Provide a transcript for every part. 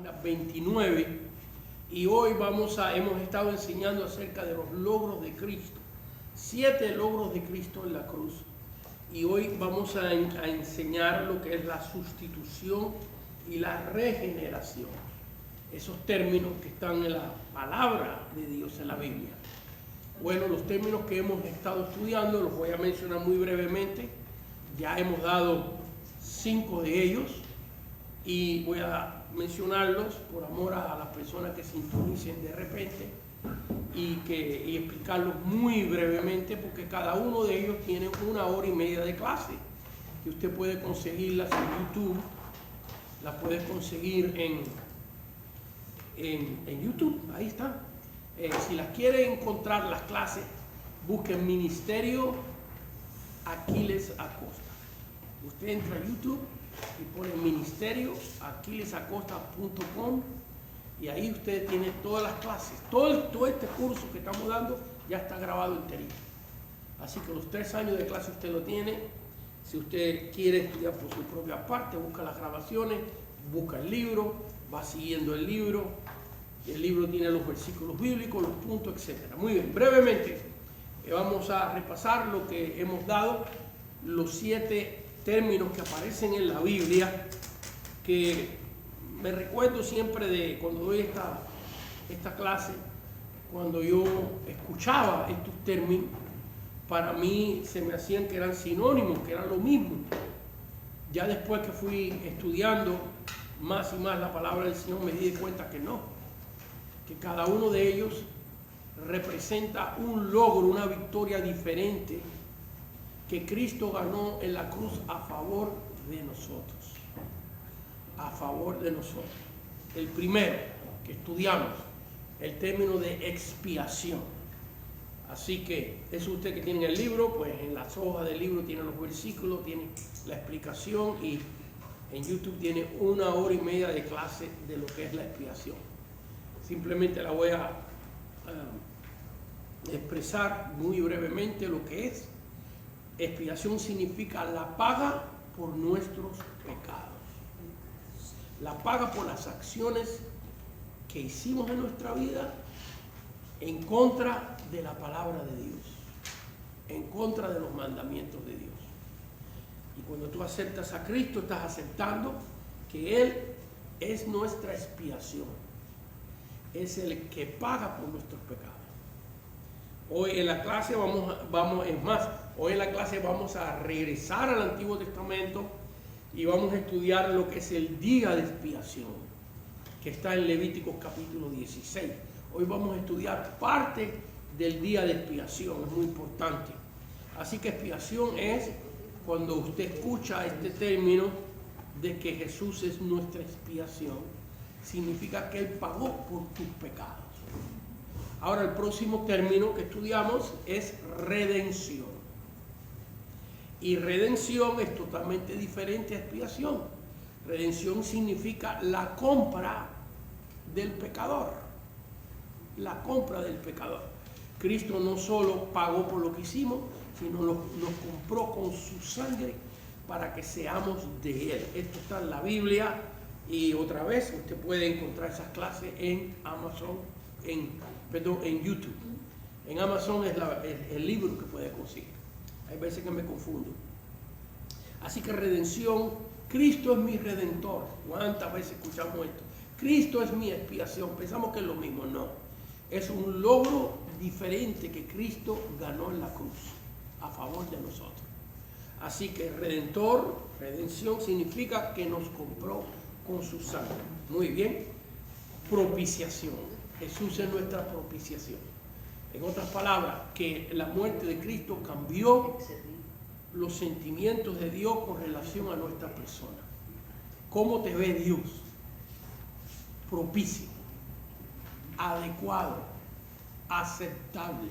página 29, y hoy hemos estado enseñando acerca de los logros de Cristo, 7 logros de Cristo en la cruz, y hoy vamos a enseñar lo que es la sustitución y la regeneración, esos términos que están en la palabra de Dios en la Biblia. Bueno, los términos que hemos estado estudiando los voy a mencionar muy brevemente. Ya hemos dado 5 de ellos y voy a mencionarlos por amor a las personas que sintonicen de repente y explicarlos muy brevemente, porque cada uno de ellos tiene 1 hora y media de clase que usted puede conseguirlas en YouTube, las puede conseguir en YouTube, ahí está. Si las quiere encontrar las clases, busquen Ministerio Aquiles Acosta. Usted entra a YouTube y pone ministerioaquilesacosta.com y ahí usted tiene todas las clases. Todo este curso que estamos dando ya está grabado enterito. Así que los 3 años de clase usted lo tiene. Si usted quiere estudiar por su propia parte, busca las grabaciones, busca el libro, va siguiendo el libro. Y el libro tiene los versículos bíblicos, los puntos, etc. Muy bien, brevemente vamos a repasar lo que hemos dado, los 7 términos que aparecen en la Biblia, que me recuerdo siempre de cuando doy esta clase, cuando yo escuchaba estos términos, para mí se me hacían que eran sinónimos, que eran lo mismo. Ya después que fui estudiando más y más la palabra del Señor, me di cuenta que no, que cada uno de ellos representa un logro, una victoria diferente que Cristo ganó en la cruz a favor de nosotros. A favor de nosotros. El primero que estudiamos, el término de expiación. Así que es usted que tiene el libro, pues en las hojas del libro tiene los versículos, tiene la explicación, y en YouTube tiene 1 hora y media de clase de lo que es la expiación. Simplemente la voy a expresar muy brevemente lo que es. Expiación significa la paga por nuestros pecados. La paga por las acciones que hicimos en nuestra vida en contra de la palabra de Dios, en contra de los mandamientos de Dios. Y cuando tú aceptas a Cristo, estás aceptando que Él es nuestra expiación. Es el que paga por nuestros pecados. Hoy en la clase hoy en la clase vamos a regresar al Antiguo Testamento y vamos a estudiar lo que es el día de expiación, que está en Levíticos capítulo 16. Hoy vamos a estudiar parte del día de expiación, es muy importante. Así que expiación es cuando usted escucha este término de que Jesús es nuestra expiación, significa que Él pagó por tus pecados. Ahora el próximo término que estudiamos es redención. Y redención es totalmente diferente a expiación. Redención significa la compra del pecador. La compra del pecador. Cristo no solo pagó por lo que hicimos, sino nos compró con su sangre para que seamos de Él. Esto está en la Biblia, y otra vez usted puede encontrar esas clases en Amazon, en YouTube. En Amazon es el libro que puede conseguir. Hay veces que me confundo. Así que redención, Cristo es mi redentor. ¿Cuántas veces escuchamos esto? Cristo es mi expiación. Pensamos que es lo mismo. No. Es un logro diferente que Cristo ganó en la cruz a favor de nosotros. Así que redención significa que nos compró con su sangre. Muy bien. Propiciación. Jesús es nuestra propiciación. En otras palabras, que la muerte de Cristo cambió los sentimientos de Dios con relación a nuestra persona. ¿Cómo te ve Dios? Propicio, adecuado, aceptable.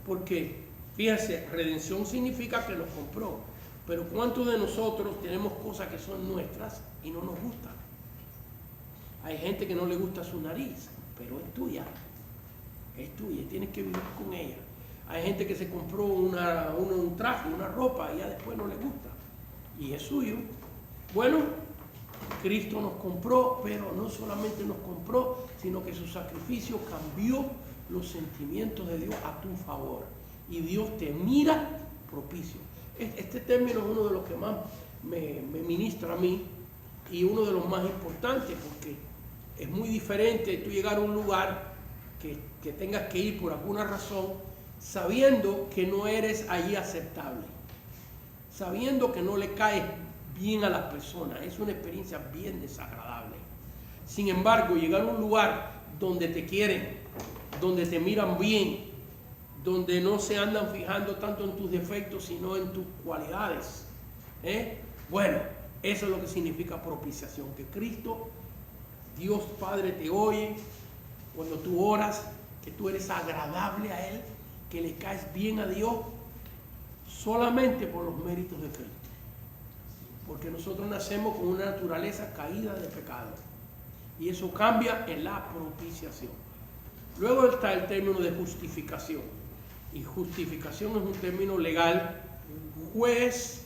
Porque, fíjense, redención significa que nos compró. Pero ¿cuántos de nosotros tenemos cosas que son nuestras y no nos gustan? Hay gente que no le gusta su nariz, pero es tuya, y tienes que vivir con ella. Hay gente que se compró un traje, una ropa, y ya después no le gusta, y es suyo. Bueno, Cristo nos compró, pero no solamente nos compró, sino que su sacrificio cambió los sentimientos de Dios a tu favor. Y Dios te mira propicio. Este término es uno de los que más me ministra a mí y uno de los más importantes, porque es muy diferente tú llegar a un lugar que tengas que ir por alguna razón, sabiendo que no eres allí aceptable, sabiendo que no le caes bien a las personas. Es una experiencia bien desagradable. Sin embargo, llegar a un lugar donde te quieren, donde te miran bien, donde no se andan fijando tanto en tus defectos, sino en tus cualidades. Bueno, eso es lo que significa propiciación, que Cristo, Dios Padre, te oye cuando tú oras, que tú eres agradable a Él, que le caes bien a Dios, solamente por los méritos de Cristo. Porque nosotros nacemos con una naturaleza caída de pecado. Y eso cambia en la propiciación. Luego está el término de justificación. Y justificación es un término legal. Juez,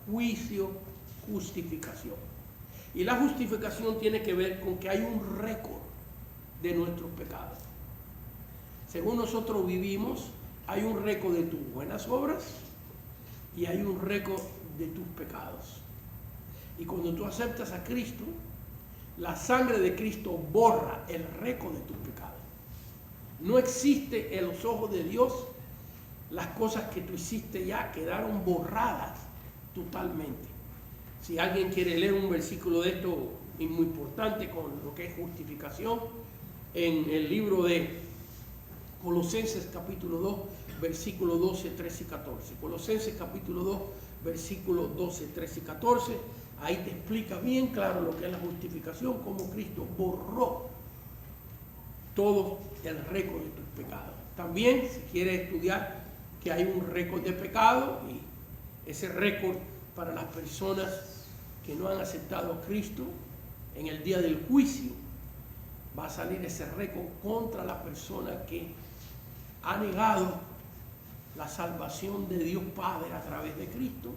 juicio, justificación. Y la justificación tiene que ver con que hay un récord de nuestros pecados. Según nosotros vivimos, hay un récord de tus buenas obras y hay un récord de tus pecados. Y cuando tú aceptas a Cristo, la sangre de Cristo borra el récord de tus pecados. No existe en los ojos de Dios, las cosas que tú hiciste ya quedaron borradas totalmente. Si alguien quiere leer un versículo de esto muy importante con lo que es justificación, en el libro de Colosenses capítulo 2, versículos 12, 13 y 14. Colosenses capítulo 2, versículos 12, 13 y 14. Ahí te explica bien claro lo que es la justificación, cómo Cristo borró todo el récord de tus pecados. También, si quieres estudiar que hay un récord de pecado, y ese récord para las personas que no han aceptado a Cristo, en el día del juicio va a salir ese récord contra la persona que ha negado la salvación de Dios Padre a través de Cristo.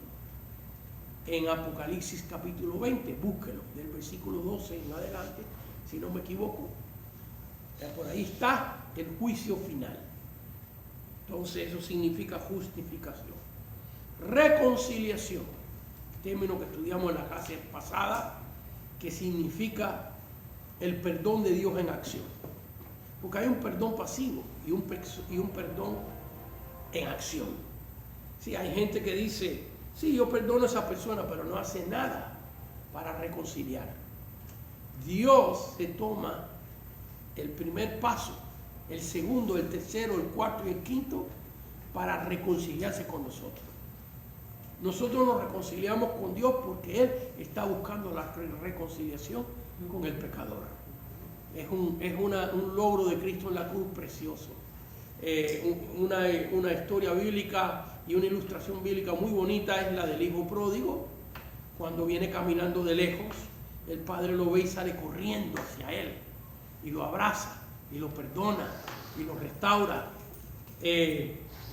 En Apocalipsis capítulo 20, búsquelo, del versículo 12 en adelante, si no me equivoco, por ahí está el juicio final. Entonces eso significa justificación. Reconciliación, término que estudiamos en la clase pasada, que significa el perdón de Dios en acción. Porque hay un perdón pasivo y un perdón en acción. Sí, hay gente que dice, sí, yo perdono a esa persona, pero no hace nada para reconciliar. Dios se toma el primer paso, el segundo, el tercero, el cuarto y el quinto para reconciliarse con nosotros. Nosotros nos reconciliamos con Dios porque Él está buscando la reconciliación con el pecador. Es un logro de Cristo en la cruz precioso. Una historia bíblica y una ilustración bíblica muy bonita es la del hijo pródigo. Cuando viene caminando de lejos, el padre lo ve y sale corriendo hacia él y lo abraza y lo perdona y lo restaura.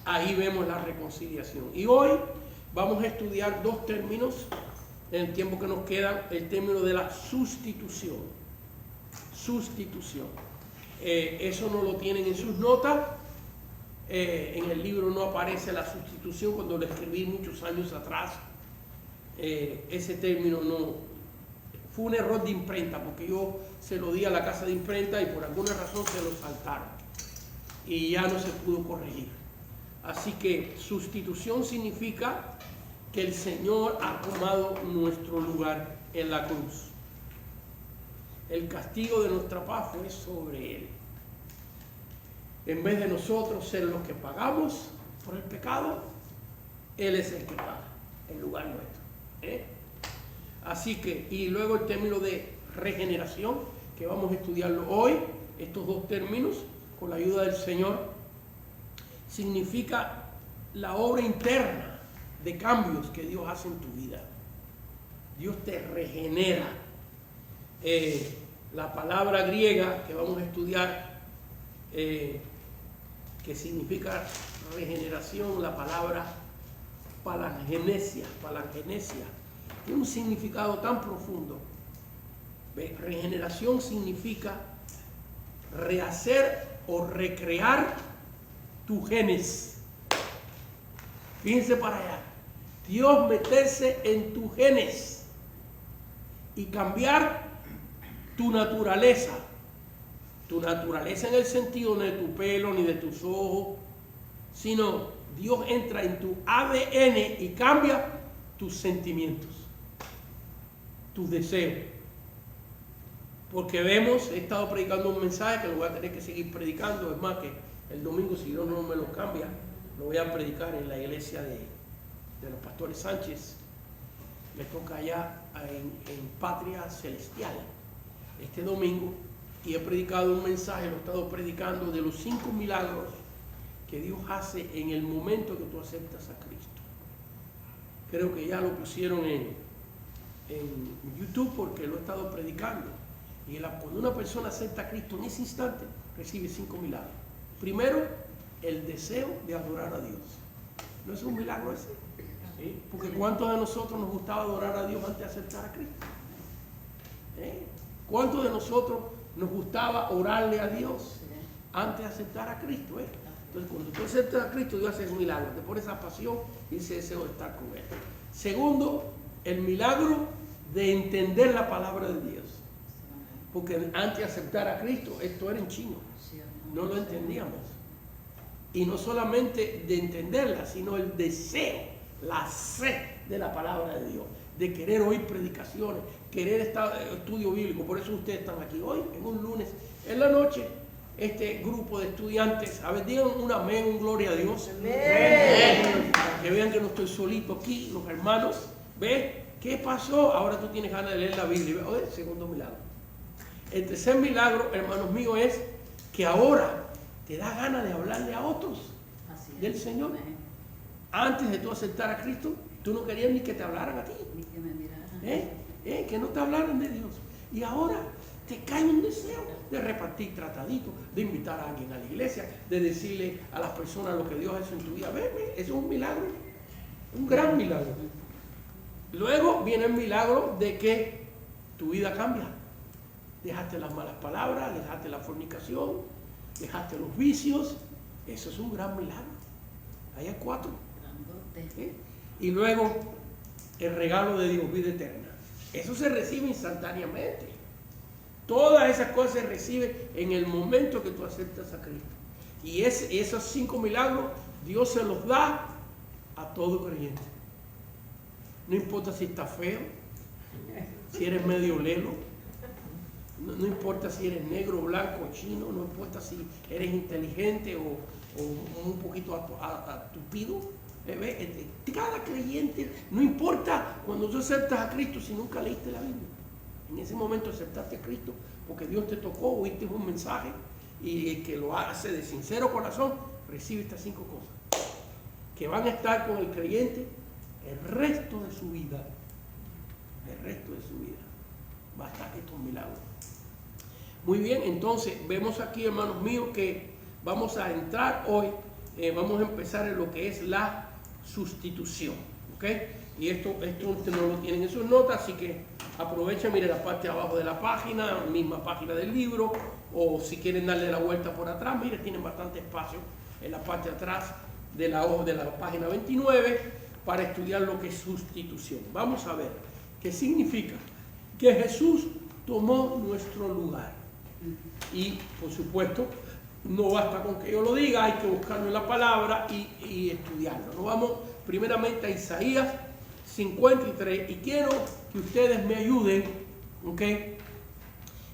Ahí vemos la reconciliación. Y hoy vamos a estudiar dos términos en el tiempo que nos queda. El término de la sustitución. Sustitución. Eso no lo tienen en sus notas. En el libro no aparece la sustitución. Cuando lo escribí muchos años atrás, ese término no fue un error de imprenta, porque yo se lo di a la casa de imprenta y por alguna razón se lo saltaron y ya no se pudo corregir. Así que sustitución significa que el Señor ha tomado nuestro lugar en la cruz. El castigo de nuestra paz fue sobre Él. En vez de nosotros ser los que pagamos por el pecado, Él es el que paga en lugar nuestro. Así que, y luego el término de regeneración, que vamos a estudiarlo hoy, estos dos términos, con la ayuda del Señor, significa la obra interna de cambios que Dios hace en tu vida. Dios te regenera. La palabra griega que vamos a estudiar, que significa regeneración, la palabra palangenesia, tiene un significado tan profundo Regeneración significa rehacer o recrear tu genes. Fíjense para allá. Dios meterse en tus genes y cambiar tu naturaleza. Tu naturaleza en el sentido no de tu pelo ni de tus ojos, sino Dios entra en tu ADN y cambia tus sentimientos, tus deseos. Porque he estado predicando un mensaje que lo voy a tener que seguir predicando. Es más, que el domingo, si Dios no me lo cambia, lo voy a predicar en la iglesia de los pastores Sánchez. Me toca allá en Patria Celestial este domingo, y he predicado un mensaje, lo he estado predicando, de los 5 milagros que Dios hace en el momento que tú aceptas a Cristo. Creo que ya lo pusieron en YouTube, porque lo he estado predicando. Y cuando una persona acepta a Cristo, en ese instante recibe 5 milagros. Primero, el deseo de adorar a Dios. ¿No es un milagro ese? ¿Sí? Porque ¿cuántos de nosotros nos gustaba adorar a Dios antes de aceptar a Cristo? ¿Cuántos de nosotros nos gustaba orarle a Dios antes de aceptar a Cristo? Entonces, cuando tú aceptas a Cristo, Dios hace un milagro, te pone esa pasión y ese deseo de estar con Él. Segundo, el milagro de entender la palabra de Dios. Porque antes de aceptar a Cristo, esto era en chino, no lo entendíamos. Y no solamente de entenderla, sino el deseo, la sed de la palabra de Dios, de querer oír predicaciones, querer estar en estudio bíblico. Por eso ustedes están aquí hoy, en un lunes, en la noche. Este grupo de estudiantes, a ver, digan un amén, un gloria a Dios. Amén. Para que vean que no estoy solito aquí, los hermanos. ¿Ves? ¿Qué pasó? Ahora tú tienes ganas de leer la Biblia. Oye, segundo milagro. El tercer milagro, hermanos míos, es que ahora te da ganas de hablarle a otros del Señor. Antes de tú aceptar a Cristo, tú no querías ni que te hablaran a ti. Ni que me miraran. Que no te hablaran de Dios. Y ahora te cae un deseo de repartir trataditos, de invitar a alguien a la iglesia, de decirle a las personas lo que Dios ha hecho en tu vida. Ve, eso es un milagro, un gran milagro. Luego viene el milagro de que tu vida cambia. Dejaste las malas palabras, dejaste la fornicación, dejaste los vicios. Eso es un gran milagro. Ahí hay 4. Y luego el regalo de Dios, vida eterna. Eso se recibe instantáneamente. Todas esas cosas se reciben en el momento que tú aceptas a Cristo. Y esos 5 milagros Dios se los da a todo creyente. No importa si estás feo, si eres medio lelo, no importa si eres negro, blanco, chino, no importa si eres inteligente o un poquito atupido. Cada creyente, no importa cuando tú aceptas a Cristo si nunca leíste la Biblia. En ese momento aceptaste a Cristo porque Dios te tocó, oíste un mensaje, y el que lo hace de sincero corazón recibe estas 5 cosas que van a estar con el creyente el resto de su vida. El resto de su vida va a estar estos milagros. Muy bien, entonces vemos aquí, hermanos míos, que vamos a entrar hoy, vamos a empezar en lo que es la sustitución, ¿ok? Y esto usted no lo tienen en sus notas, así que aprovechen, mire la parte de abajo de la página, misma página del libro, o si quieren darle la vuelta por atrás, mire, tienen bastante espacio en la parte de atrás de la página 29 para estudiar lo que es sustitución. Vamos a ver qué significa que Jesús tomó nuestro lugar. Y por supuesto, no basta con que yo lo diga, hay que buscarlo en la palabra y estudiarlo. Nos vamos primeramente a Isaías 53 y quiero que ustedes me ayuden, ¿ok?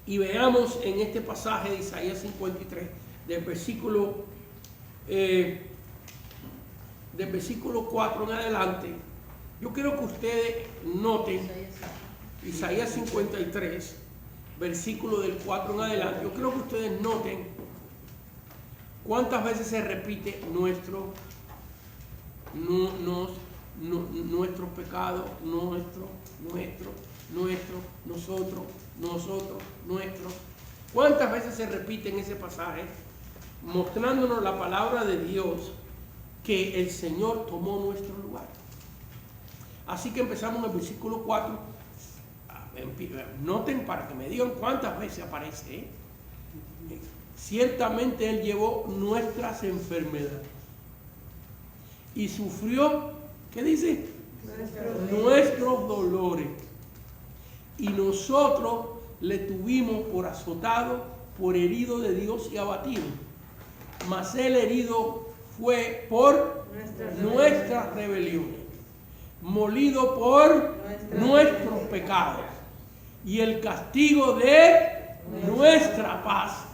Y veamos en este pasaje de Isaías 53, del versículo 4 en adelante. Yo quiero que ustedes noten Isaías 53, versículo del 4 en adelante. Yo quiero que ustedes noten cuántas veces se repite nuestro pecado, nosotros. ¿Cuántas veces se repite en ese pasaje mostrándonos la palabra de Dios que el Señor tomó nuestro lugar? Así que empezamos en el versículo 4. noten para que me digan cuántas veces aparece, ¿eh? Ciertamente Él llevó nuestras enfermedades y sufrió, ¿qué dice? Nuestros dolores. Y nosotros le tuvimos por azotado, por herido de Dios y abatido. Mas el herido fue por nuestras rebeliones, molido por nuestros pecados. Y el castigo de nuestra paz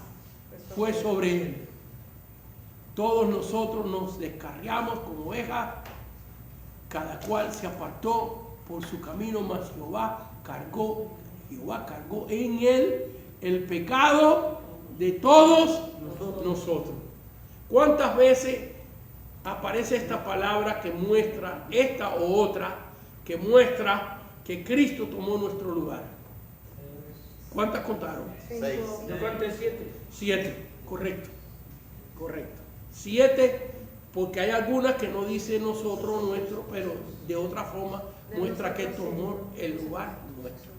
fue sobre él. Todos nosotros nos descarriamos como ovejas, cada cual se apartó por su camino, mas Jehová cargó en él el pecado de todos nosotros. ¿Cuántas veces aparece esta palabra que muestra, esta o otra, que muestra que Cristo tomó nuestro lugar? ¿Cuántas contaron? 6. Yo conté 7. 7, correcto. 7, porque hay algunas que no dice nosotros nuestro, pero de otra forma muestra que tomó el lugar nuestro.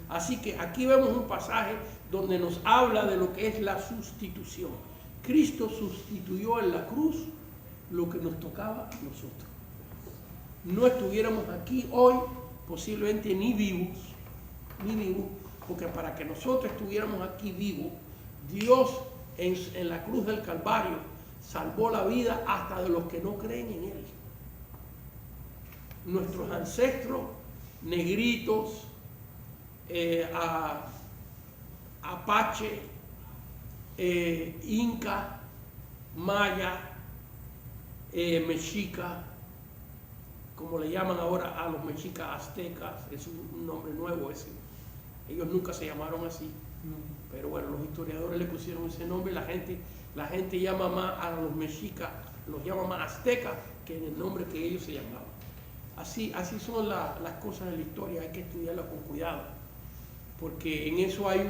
Así que aquí vemos un pasaje donde nos habla de lo que es la sustitución. Cristo sustituyó en la cruz lo que nos tocaba a nosotros. No estuviéramos aquí hoy, posiblemente ni vivos, porque para que nosotros estuviéramos aquí vivos, Dios en la cruz del Calvario salvó la vida hasta de los que no creen en Él. Nuestros ancestros, negritos, apache, inca, maya, mexica, como le llaman ahora a los mexicas, aztecas, es un nombre nuevo ese. Ellos nunca se llamaron así, pero bueno, los historiadores le pusieron ese nombre. La gente llama más a los mexicas, los llama más aztecas que en el nombre que ellos se llamaban. Así son las cosas de la historia, hay que estudiarlas con cuidado, porque en eso hay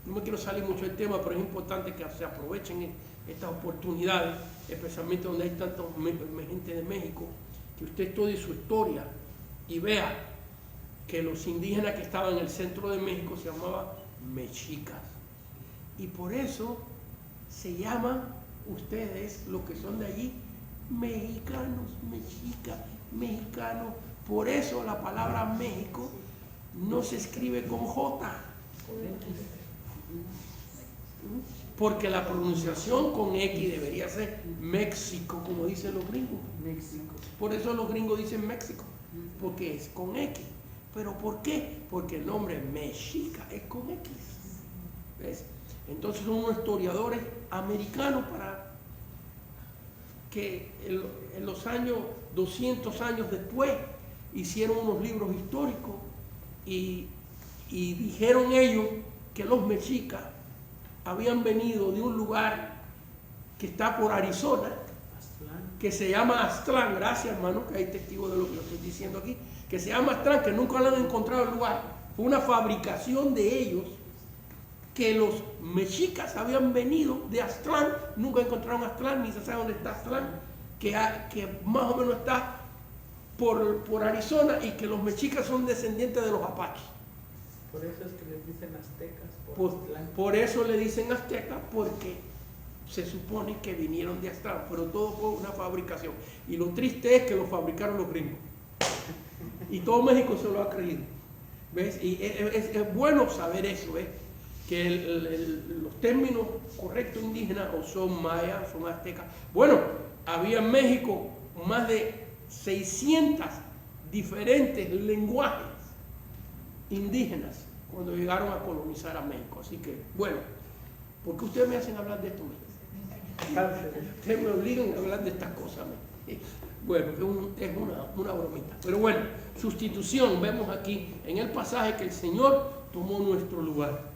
no me quiero salir mucho del tema, pero es importante que se aprovechen estas oportunidades, especialmente donde hay tanta gente de México, que usted estudie su historia y vea que los indígenas que estaban en el centro de México se llamaban mexicas. Y por eso se llaman ustedes, los que son de allí, mexicanos, mexicanos. Por eso la palabra México no se escribe con J. Porque la pronunciación con X debería ser México, como dicen los gringos. Por eso los gringos dicen México, porque es con X. ¿Pero por qué? Porque el nombre mexica es con X. ¿Ves? Entonces son unos historiadores americanos para que en los años, 200 años después, hicieron unos libros históricos y dijeron ellos que los mexicas habían venido de un lugar que está por Arizona, que se llama Aztlán. Gracias, hermano, que hay testigo de lo que yo estoy diciendo aquí. Que se llama Aztlán, que nunca lo han encontrado el lugar. Fue una fabricación de ellos, que los mexicas habían venido de Aztlán, nunca encontraron Aztlán, ni se sabe dónde está Aztlán, que más o menos está por Arizona, y que los mexicas son descendientes de los apaches. Por eso es que les dicen aztecas. Por eso le dicen aztecas, porque se supone que vinieron de Aztlán, pero todo fue una fabricación. Y lo triste es que lo fabricaron los gringos. Y todo México se lo ha creído. ¿Ves? Y es bueno saber eso, ¿ves? Que los términos correctos indígenas o son mayas, son aztecas. Bueno, había en México más de 600 diferentes lenguajes indígenas cuando llegaron a colonizar a México. Así que, bueno, ¿por qué ustedes me hacen hablar de esto? Ustedes me obligan a hablar de estas cosas. Bueno, es una bromita. Pero bueno, sustitución, vemos aquí en el pasaje que el Señor tomó nuestro lugar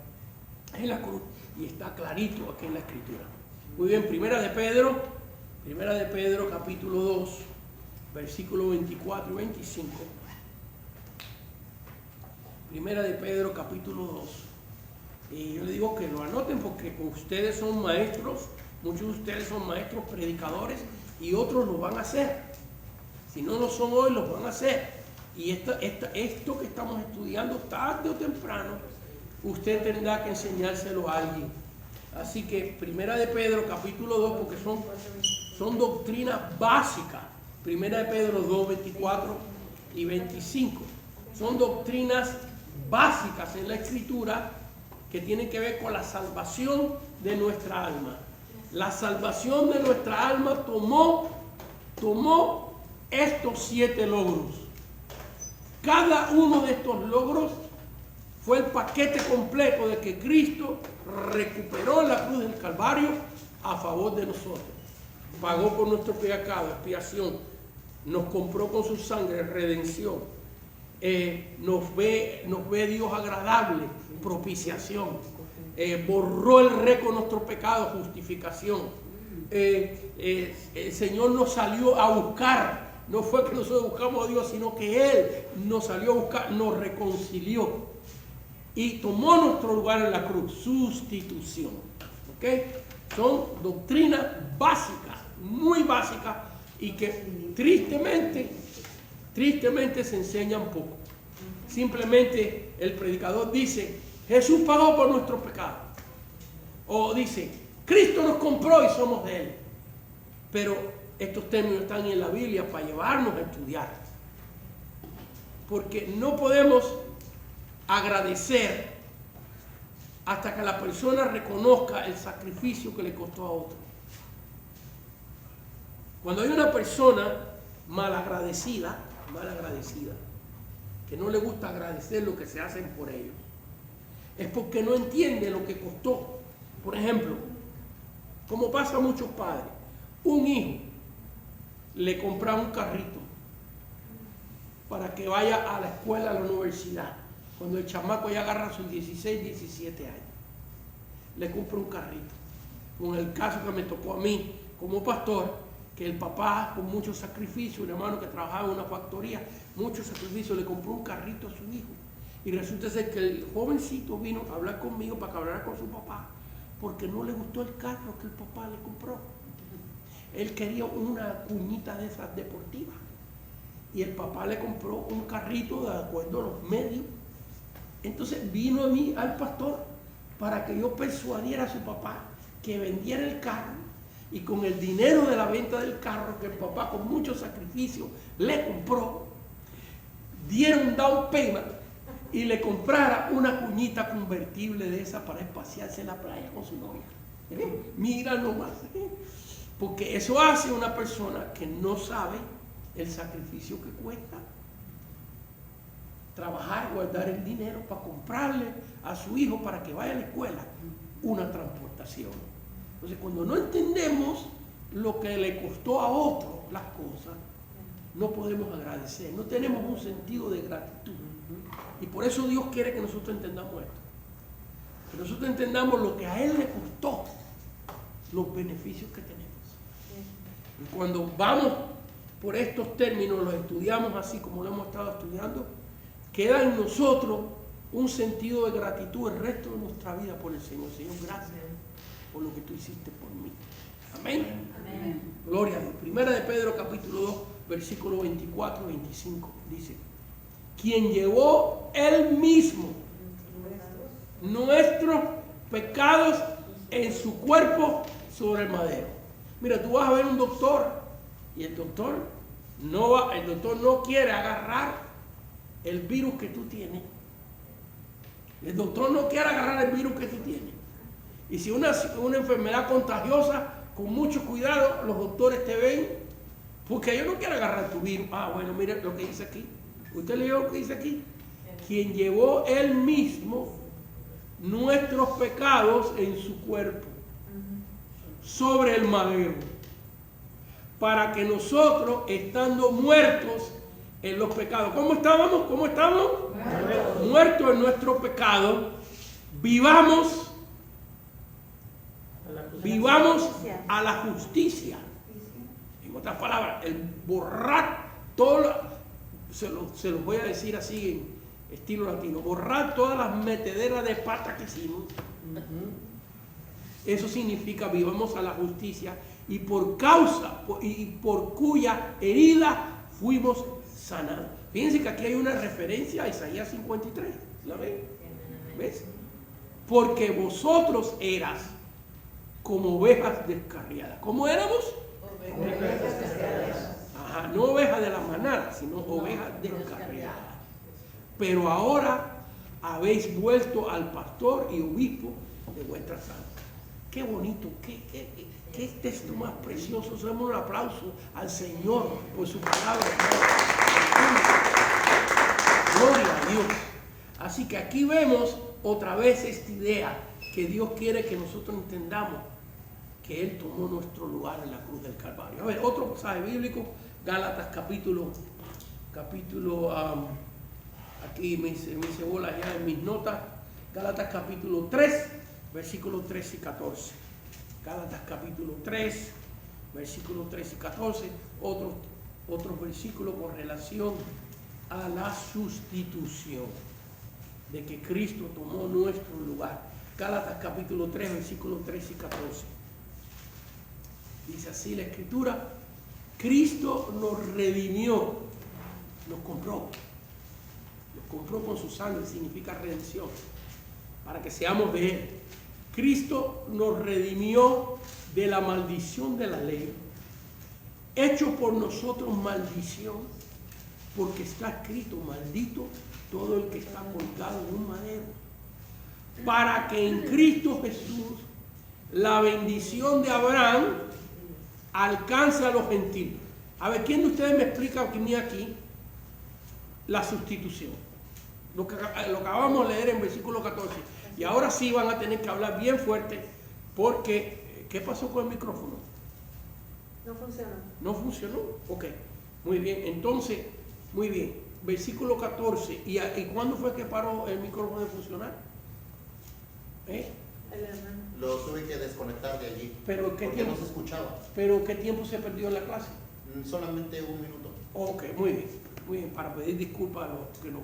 en la cruz, y está clarito aquí en la Escritura. Muy bien, Primera de Pedro capítulo 2, versículos 24 y 25. Primera de Pedro capítulo 2. Y yo le digo que lo anoten, porque ustedes son maestros, muchos de ustedes son maestros predicadores, y otros lo van a hacer. Si no lo son hoy, los van a hacer. Y esto que estamos estudiando, tarde o temprano, usted tendrá que enseñárselo a alguien. Así que, Primera de Pedro, capítulo 2, porque son doctrinas básicas. Primera de Pedro 2, 24 y 25. Son doctrinas básicas en la Escritura que tienen que ver con la salvación de nuestra alma. La salvación de nuestra alma tomó estos 7 logros. Cada uno de estos logros fue el paquete completo de que Cristo recuperó en la cruz del Calvario a favor de nosotros. Pagó por nuestro pecado, expiación. Nos compró con su sangre, redención. Nos ve Dios agradable, propiciación. Borró el récord de nuestro pecado, justificación. El Señor nos salió a buscar. No fue que nosotros buscamos a Dios, sino que Él nos salió a buscar, nos reconcilió y tomó nuestro lugar en la cruz. Sustitución. ¿Okay? Son doctrinas básicas, muy básicas, y que tristemente se enseñan poco. Simplemente el predicador dice: Jesús pagó por nuestros pecados. O dice: Cristo nos compró y somos de Él. Pero estos términos están en la Biblia para llevarnos a estudiar. Porque no podemos agradecer hasta que la persona reconozca el sacrificio que le costó a otro. Cuando hay una persona malagradecida, que no le gusta agradecer lo que se hacen por ellos, es porque no entiende lo que costó. Por ejemplo, como pasa a muchos padres, un hijo le compra un carrito para que vaya a la escuela, a la universidad. Cuando el chamaco ya agarra sus 16, 17 años, le compra un carrito. Con el caso que me tocó a mí como pastor, que el papá, con mucho sacrificio, un hermano que trabajaba en una factoría, mucho sacrificio, le compró un carrito a su hijo. Y resulta ser que el jovencito vino a hablar conmigo para que hablara con su papá, porque no le gustó el carro que el papá le compró. Él quería una cuñita de esas deportivas. Y el papá le compró un carrito de acuerdo a los medios. Entonces vino a mí, al pastor, para que yo persuadiera a su papá que vendiera el carro, y con el dinero de la venta del carro que el papá con mucho sacrificio le compró, diera un down payment y le comprara una cuñita convertible de esa para espaciarse en la playa con su novia. Mira nomás. Porque eso hace una persona que no sabe el sacrificio que cuesta trabajar, guardar el dinero para comprarle a su hijo para que vaya a la escuela una transportación. Entonces, cuando no entendemos lo que le costó a otro las cosas, no podemos agradecer, no tenemos un sentido de gratitud. Y por eso Dios quiere que nosotros entendamos esto. Que nosotros entendamos lo que a Él le costó, los beneficios que tenemos. Y cuando vamos por estos términos, los estudiamos así como lo hemos estado estudiando, queda en nosotros un sentido de gratitud el resto de nuestra vida por el Señor. Señor, gracias por lo que tú hiciste por mí. Amén. Amén. Gloria a Dios. Primera de Pedro capítulo 2, versículo 24 y 25 dice: quien llevó él mismo nuestros pecados en su cuerpo sobre el madero. Mira, tú vas a ver un doctor y el doctor no quiere agarrar el virus que tú tienes. El doctor no quiere agarrar el virus que tú tienes. Y si una enfermedad contagiosa, con mucho cuidado, los doctores te ven, porque ellos no quieren agarrar tu virus. Ah, bueno, mire lo que dice aquí. ¿Usted leyó lo que dice aquí? Quien llevó él mismo nuestros pecados en su cuerpo, sobre el madero, para que nosotros, estando muertos en los pecados, ¿cómo estábamos? Muertos en nuestro pecado, vivamos a la justicia. En otras palabras, el borrar todo, se los voy a decir así en estilo latino, borrar todas las metederas de pata que hicimos. Eso significa vivamos a la justicia, y por cuya herida fuimos sanados. Fíjense que aquí hay una referencia a Isaías 53. ¿La ven? ¿Ves? Porque vosotros eras como ovejas descarriadas. ¿Cómo éramos? Ovejas descarriadas. Ajá, no ovejas de la manada, sino ovejas descarriadas. Pero ahora habéis vuelto al pastor y obispo de vuestra sangre. Qué bonito, qué texto más precioso. Damos un aplauso al Señor por su palabra. Gloria a Dios. Así que aquí vemos otra vez esta idea que Dios quiere que nosotros entendamos, que Él tomó nuestro lugar en la cruz del Calvario. A ver, otro pasaje bíblico, Gálatas capítulo, aquí me hice bola ya en mis notas, Gálatas capítulo 3, versículos 13 y 14. Gálatas capítulo 3, versículos 13 y 14, otros versículos con relación a la sustitución, de que Cristo tomó nuestro lugar. Gálatas capítulo 3, versículos 13 y 14. Dice así la Escritura: Cristo nos redimió, nos compró con su sangre, significa redención, para que seamos de Él. Cristo nos redimió de la maldición de la ley, hecho por nosotros maldición, porque está escrito: maldito todo el que está colgado en un madero, para que en Cristo Jesús la bendición de Abraham alcance a los gentiles. A ver, ¿quién de ustedes me explica aquí la sustitución? Lo que acabamos de leer en versículo 14. Y ahora sí van a tener que hablar bien fuerte, porque ¿qué pasó con el micrófono? No funcionó. ¿No funcionó? Ok, muy bien. Entonces, muy bien. Versículo 14. ¿Y cuándo fue que paró el micrófono de funcionar? El hermano. Lo tuve que desconectar de allí. ¿Pero qué porque tiempo? no se escuchaba. ¿Pero qué tiempo se perdió en la clase? Solamente un minuto. Ok, muy bien, para pedir disculpas a los que no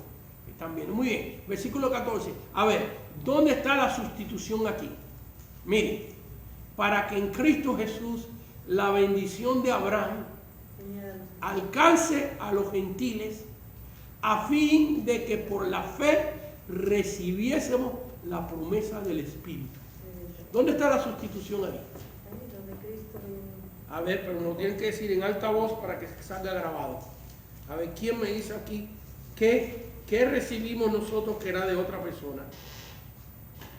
están viendo. Muy bien, versículo 14. A ver, ¿dónde está la sustitución aquí? Miren, para que en Cristo Jesús la bendición de Abraham alcance a los gentiles, a fin de que por la fe recibiésemos la promesa del Espíritu. ¿Dónde está la sustitución ahí? A ver, pero nos tienen que decir en alta voz para que salga grabado. A ver, ¿quién me dice aquí qué recibimos nosotros que era de otra persona?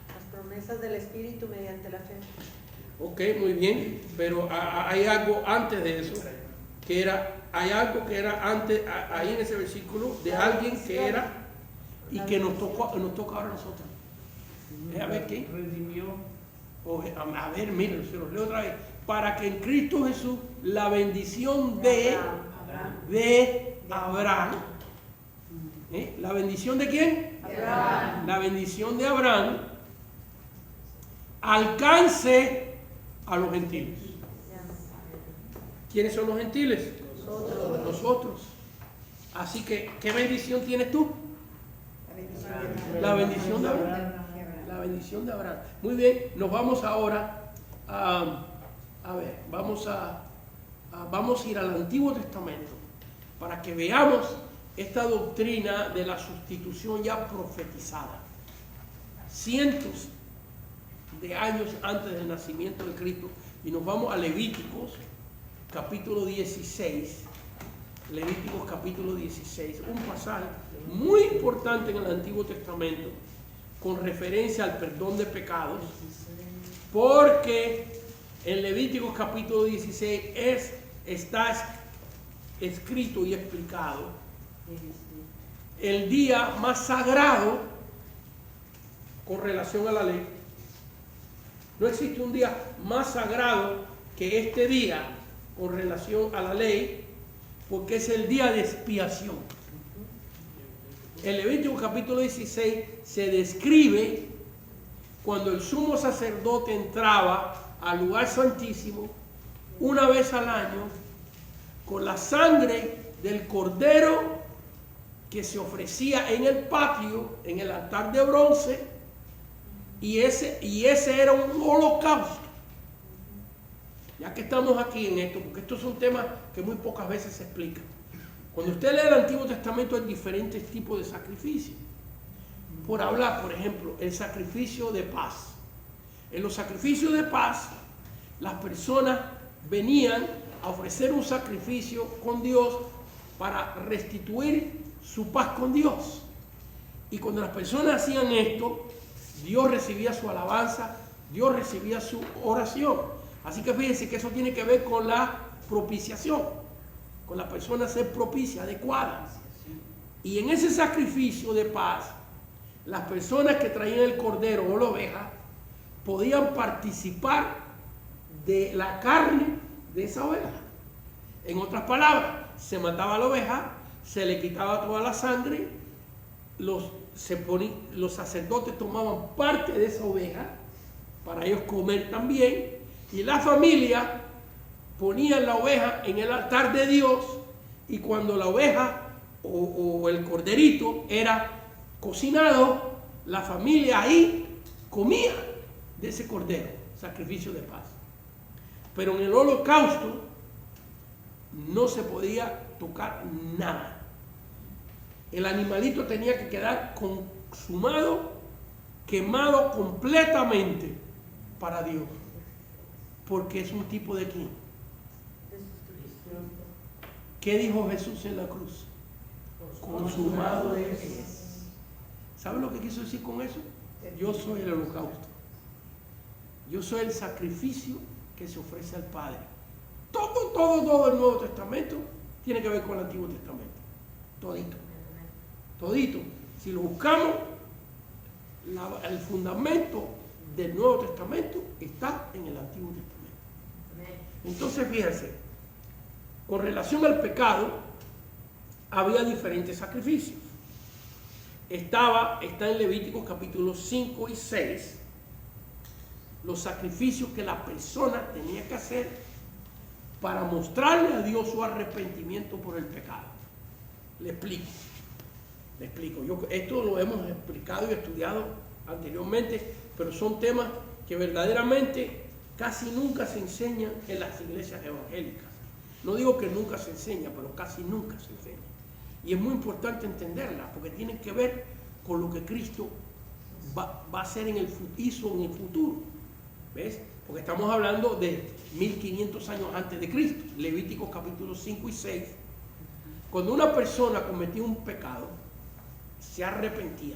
Las promesas del Espíritu mediante la fe. Ok, muy bien, pero hay algo antes de eso, hay algo que era antes, ahí en ese versículo, de alguien que era y que nos toca ahora a nosotros. A ver, ¿qué? Redimió. A ver, miren, se los leo otra vez. Para que en Cristo Jesús la bendición de Abraham. ¿La bendición de quién? Abraham. La bendición de Abraham alcance a los gentiles. ¿Quiénes son los gentiles? Nosotros. Así que, ¿qué bendición tienes tú? La bendición de Abraham. La bendición de Abraham. Muy bien, nos vamos ahora a ver, vamos a ir al Antiguo Testamento para que veamos esta doctrina de la sustitución ya profetizada. Cientos de años antes del nacimiento de Cristo. Y nos vamos a Levíticos, capítulo 16. Levíticos, capítulo 16. Un pasaje muy importante en el Antiguo Testamento con referencia al perdón de pecados. Porque en Levíticos, capítulo 16 está escrito y explicado el día más sagrado con relación a la ley. No existe un día más sagrado que este día con relación a la ley, porque es el día de expiación. En Levítico capítulo 16 se describe cuando el sumo sacerdote entraba al lugar santísimo una vez al año con la sangre del cordero que se ofrecía en el patio, en el altar de bronce, y ese era un holocausto. Ya que estamos aquí en esto, porque estos son temas que muy pocas veces se explican. Cuando usted lee el Antiguo Testamento hay diferentes tipos de sacrificios. Por hablar, por ejemplo, el sacrificio de paz. En los sacrificios de paz, las personas venían a ofrecer un sacrificio con Dios para restituir su paz con Dios. Y cuando las personas hacían esto, Dios recibía su alabanza, Dios recibía su oración. Así que fíjense que eso tiene que ver con la propiciación, con la persona ser propicia, adecuada. Y en ese sacrificio de paz, las personas que traían el cordero o la oveja podían participar de la carne de esa oveja. En otras palabras, se mataba la oveja, se le quitaba toda la sangre, los sacerdotes tomaban parte de esa oveja para ellos comer también, y la familia ponía la oveja en el altar de Dios, y cuando la oveja o el corderito era cocinado, la familia ahí comía de ese cordero, sacrificio de paz. Pero en el holocausto no se podía tocar nada. El animalito tenía que quedar consumado, quemado completamente para Dios, porque es un tipo de ¿quién? ¿Qué dijo Jesús en la cruz? Consumado es. ¿Sabe lo que quiso decir con eso? Yo soy el holocausto. Yo soy el sacrificio que se ofrece al Padre. Todo el Nuevo Testamento tiene que ver con el Antiguo Testamento. Todito. Si lo buscamos, el fundamento del Nuevo Testamento está en el Antiguo Testamento. Entonces, fíjense, con relación al pecado, había diferentes sacrificios. Está en Levíticos capítulos 5 y 6, los sacrificios que la persona tenía que hacer para mostrarle a Dios su arrepentimiento por el pecado. Le explico. Esto lo hemos explicado y estudiado anteriormente, pero son temas que verdaderamente casi nunca se enseñan en las iglesias evangélicas. No digo que nunca se enseña, pero casi nunca se enseña. Y es muy importante entenderla, porque tiene que ver con lo que Cristo va a hacer hizo en el futuro. ¿Ves? Porque estamos hablando de 1500 años antes de Cristo. Levíticos capítulos 5 y 6. Cuando una persona cometía un pecado, se arrepentía,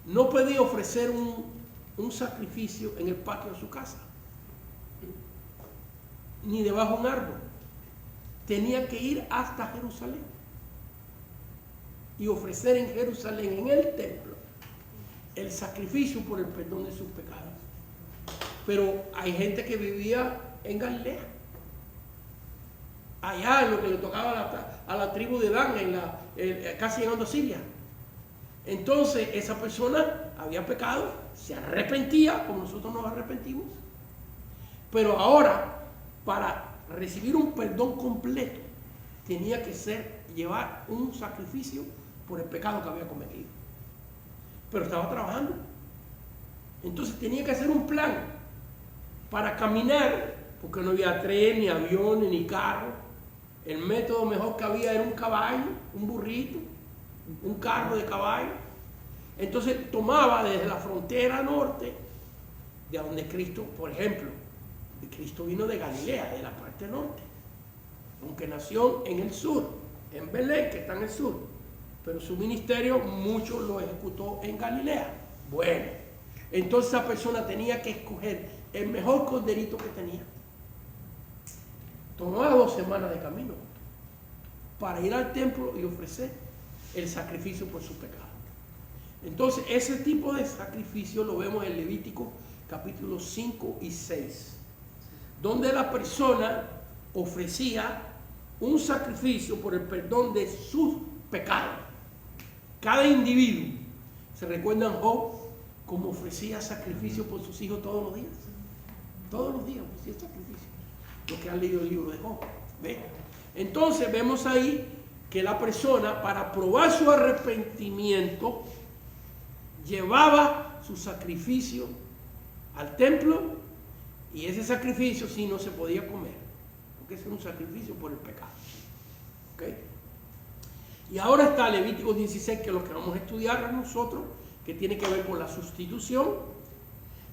no podía ofrecer un sacrificio en el patio de su casa, ni debajo de un árbol. Tenía que ir hasta Jerusalén y ofrecer en Jerusalén, en el templo, el sacrificio por el perdón de sus pecados. Pero hay gente que vivía en Galilea, allá en lo que le tocaba a la tribu de Dan, casi llegando a Siria. Entonces esa persona había pecado, se arrepentía como nosotros nos arrepentimos, pero ahora para recibir un perdón completo tenía que llevar un sacrificio por el pecado que había cometido. Pero estaba trabajando, entonces tenía que hacer un plan para caminar, porque no había tren, ni aviones, ni carro. El método mejor que había era un caballo, un burrito, un carro de caballo. Entonces tomaba desde la frontera norte, de donde Cristo, por ejemplo, Cristo vino de Galilea, de la parte norte, aunque nació en el sur, en Belén, que está en el sur, pero su ministerio mucho lo ejecutó en Galilea. Bueno, entonces esa persona tenía que escoger el mejor corderito que tenía. Tomaba 2 semanas de camino para ir al templo y ofrecer el sacrificio por su pecado. Entonces ese tipo de sacrificio lo vemos en Levítico capítulos 5 y 6, donde la persona ofrecía un sacrificio por el perdón de sus pecados. Cada individuo, ¿se recuerdan Job cómo ofrecía sacrificio por sus hijos todos los días? Todos los días ofrecía sacrificio. Los que han leído el libro de Job, ¿ve? Entonces vemos ahí que la persona, para probar su arrepentimiento, llevaba su sacrificio al templo, y ese sacrificio sí no se podía comer, porque ese era un sacrificio por el pecado. ¿Okay? Y ahora está Levítico 16, que es lo que vamos a estudiar nosotros, que tiene que ver con la sustitución.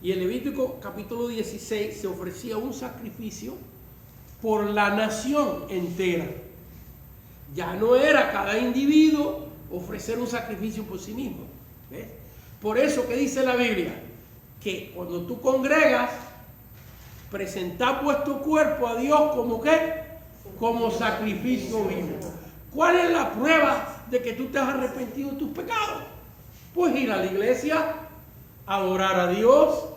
Y en Levítico capítulo 16 se ofrecía un sacrificio por la nación entera. Ya no era cada individuo ofrecer un sacrificio por sí mismo. ¿Ves? Por eso que dice la Biblia, que cuando tú congregas, presentad vuestro cuerpo a Dios como ¿qué? Como sacrificio vivo. ¿Cuál es la prueba de que tú te has arrepentido de tus pecados? Pues ir a la iglesia, adorar a Dios,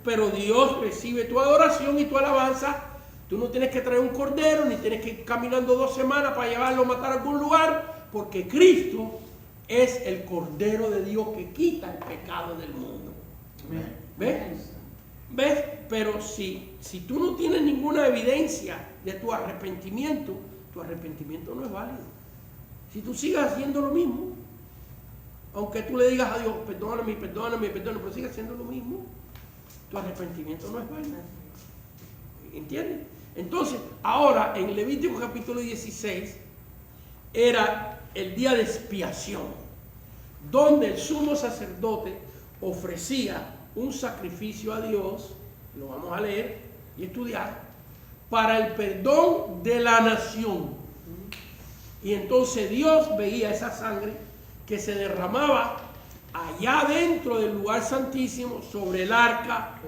pero Dios recibe tu adoración y tu alabanza. Tú no tienes que traer un cordero, ni tienes que ir caminando 2 semanas para llevarlo a matar a algún lugar, porque Cristo es el Cordero de Dios que quita el pecado del mundo. ¿Ves? ¿Ves? Pero si tú no tienes ninguna evidencia de tu arrepentimiento no es válido. Si tú sigues haciendo lo mismo, aunque tú le digas a Dios, perdóname, pero sigues haciendo lo mismo, tu arrepentimiento no es válido. ¿Entiendes? Entonces, ahora en Levítico capítulo 16 era el día de expiación, donde el sumo sacerdote ofrecía un sacrificio a Dios, lo vamos a leer y estudiar, para el perdón de la nación. Y entonces Dios veía esa sangre que se derramaba allá dentro del lugar santísimo, sobre el arca,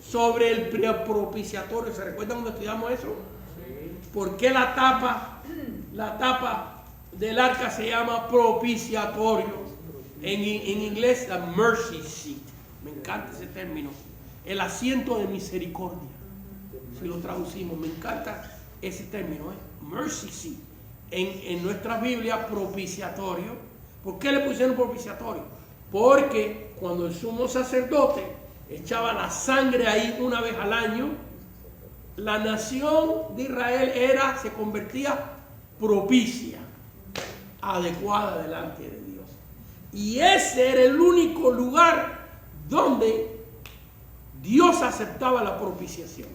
sobre el propiciatorio. ¿Se recuerdan cuando estudiamos eso? ¿Por qué la tapa del arca se llama propiciatorio? En inglés, la mercy seat. Me encanta ese término. El asiento de misericordia. Si lo traducimos, me encanta ese término, mercy seat. En nuestra Biblia, propiciatorio. ¿Por qué le pusieron propiciatorio? Porque cuando el sumo sacerdote echaba la sangre ahí una vez al año, la nación de Israel se convertía propicia, adecuada delante de Dios. Y ese era el único lugar donde Dios aceptaba la propiciación.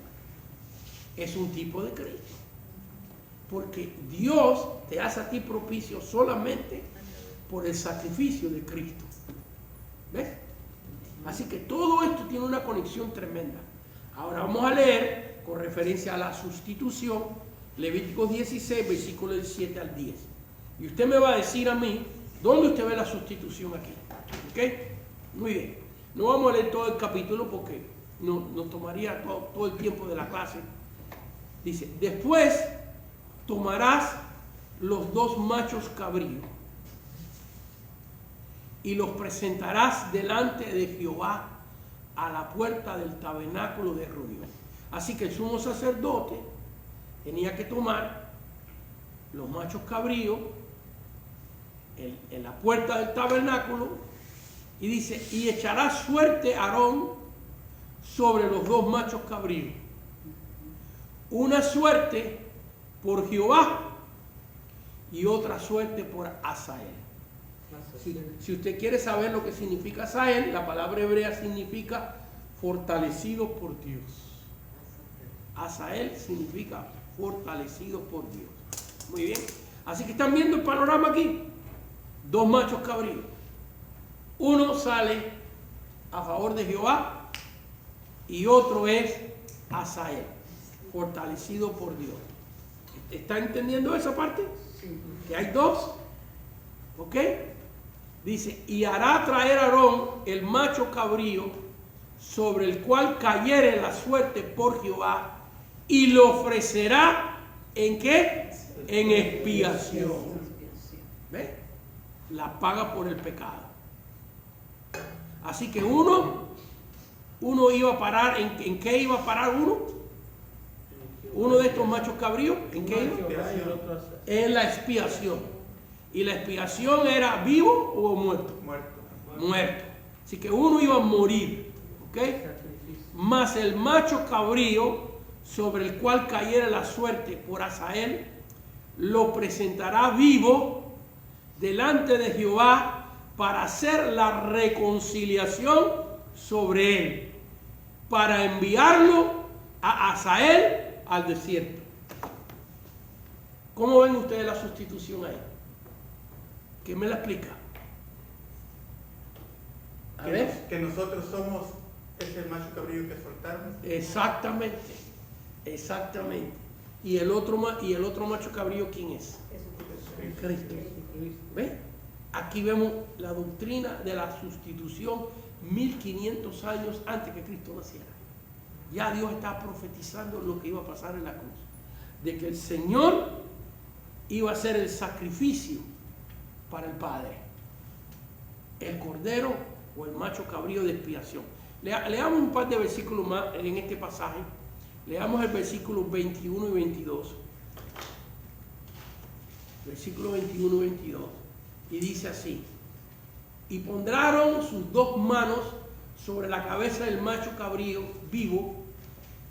Es un tipo de Cristo. Porque Dios te hace a ti propicio solamente por el sacrificio de Cristo. ¿Ves? Así que todo esto tiene una conexión tremenda. Ahora vamos a leer con referencia a la sustitución, Levítico 16, versículos del 7 al 10. Y usted me va a decir a mí, ¿dónde usted ve la sustitución aquí? ¿Ok? Muy bien. No vamos a leer todo el capítulo porque nos tomaría todo el tiempo de la clase. Dice, después tomarás los 2 machos cabríos y los presentarás delante de Jehová a la puerta del tabernáculo de reunión. Así que el sumo sacerdote tenía que tomar los machos cabríos en la puerta del tabernáculo y dice, y echará suerte Aarón sobre los 2 machos cabríos. Una suerte por Jehová y otra suerte por Asael. Si usted quiere saber lo que significa Asael, la palabra hebrea significa fortalecido por Dios. Asael significa fortalecido por Dios. Muy bien. Así que están viendo el panorama aquí. 2 machos cabríos. Uno sale a favor de Jehová y otro es Asael, fortalecido por Dios. ¿Está entendiendo esa parte? Que hay 2. ¿Ok? Dice, y hará traer Aarón el macho cabrío sobre el cual cayere la suerte por Jehová y lo ofrecerá ¿en qué? En expiación. ¿Ves? La paga por el pecado. Así que uno iba a parar, ¿en qué iba a parar uno? Uno de estos machos cabríos, ¿en qué iba? En la expiación. ¿Y la expiación era vivo o muerto? Muerto. Así que uno iba a morir, ¿ok? Mas el macho cabrío sobre el cual cayera la suerte por Asael, lo presentará vivo delante de Jehová para hacer la reconciliación sobre él, para enviarlo a Asael al desierto. ¿Cómo ven ustedes la sustitución ahí? ¿Quién me la explica? A ver. Que nosotros somos ese macho cabrío que soltaron. Exactamente, exactamente. ¿Y el otro macho cabrío quién es? Cristo. ¿Ves? Aquí vemos la doctrina de la sustitución 1500 años antes que Cristo naciera. Ya Dios está profetizando lo que iba a pasar en la cruz. De que el Señor iba a hacer el sacrificio para el Padre. El cordero o el macho cabrío de expiación. Leamos un par de versículos más en este pasaje. Leamos el versículo 21 y 22. Versículo 21 y 22. Y dice así: y pondrán sus dos manos sobre la cabeza del macho cabrío vivo,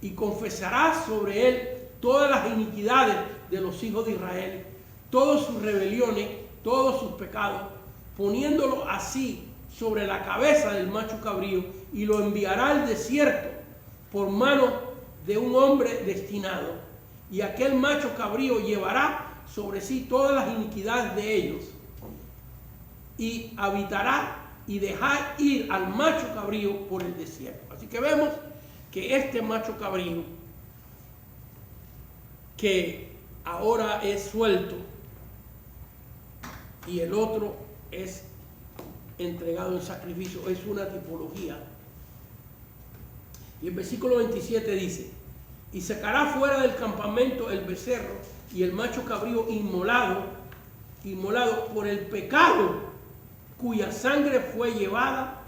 y confesará sobre él todas las iniquidades de los hijos de Israel, todas sus rebeliones, todos sus pecados, poniéndolo así sobre la cabeza del macho cabrío, y lo enviará al desierto por mano de un hombre destinado. Y aquel macho cabrío llevará sobre sí todas las iniquidades de ellos, y habitará y dejar ir al macho cabrío por el desierto. Así que vemos que este macho cabrío, que ahora es suelto y el otro es entregado en sacrificio, es una tipología. Y el versículo 27 dice: y sacará fuera del campamento el becerro y el macho cabrío inmolado por el pecado, cuya sangre fue llevada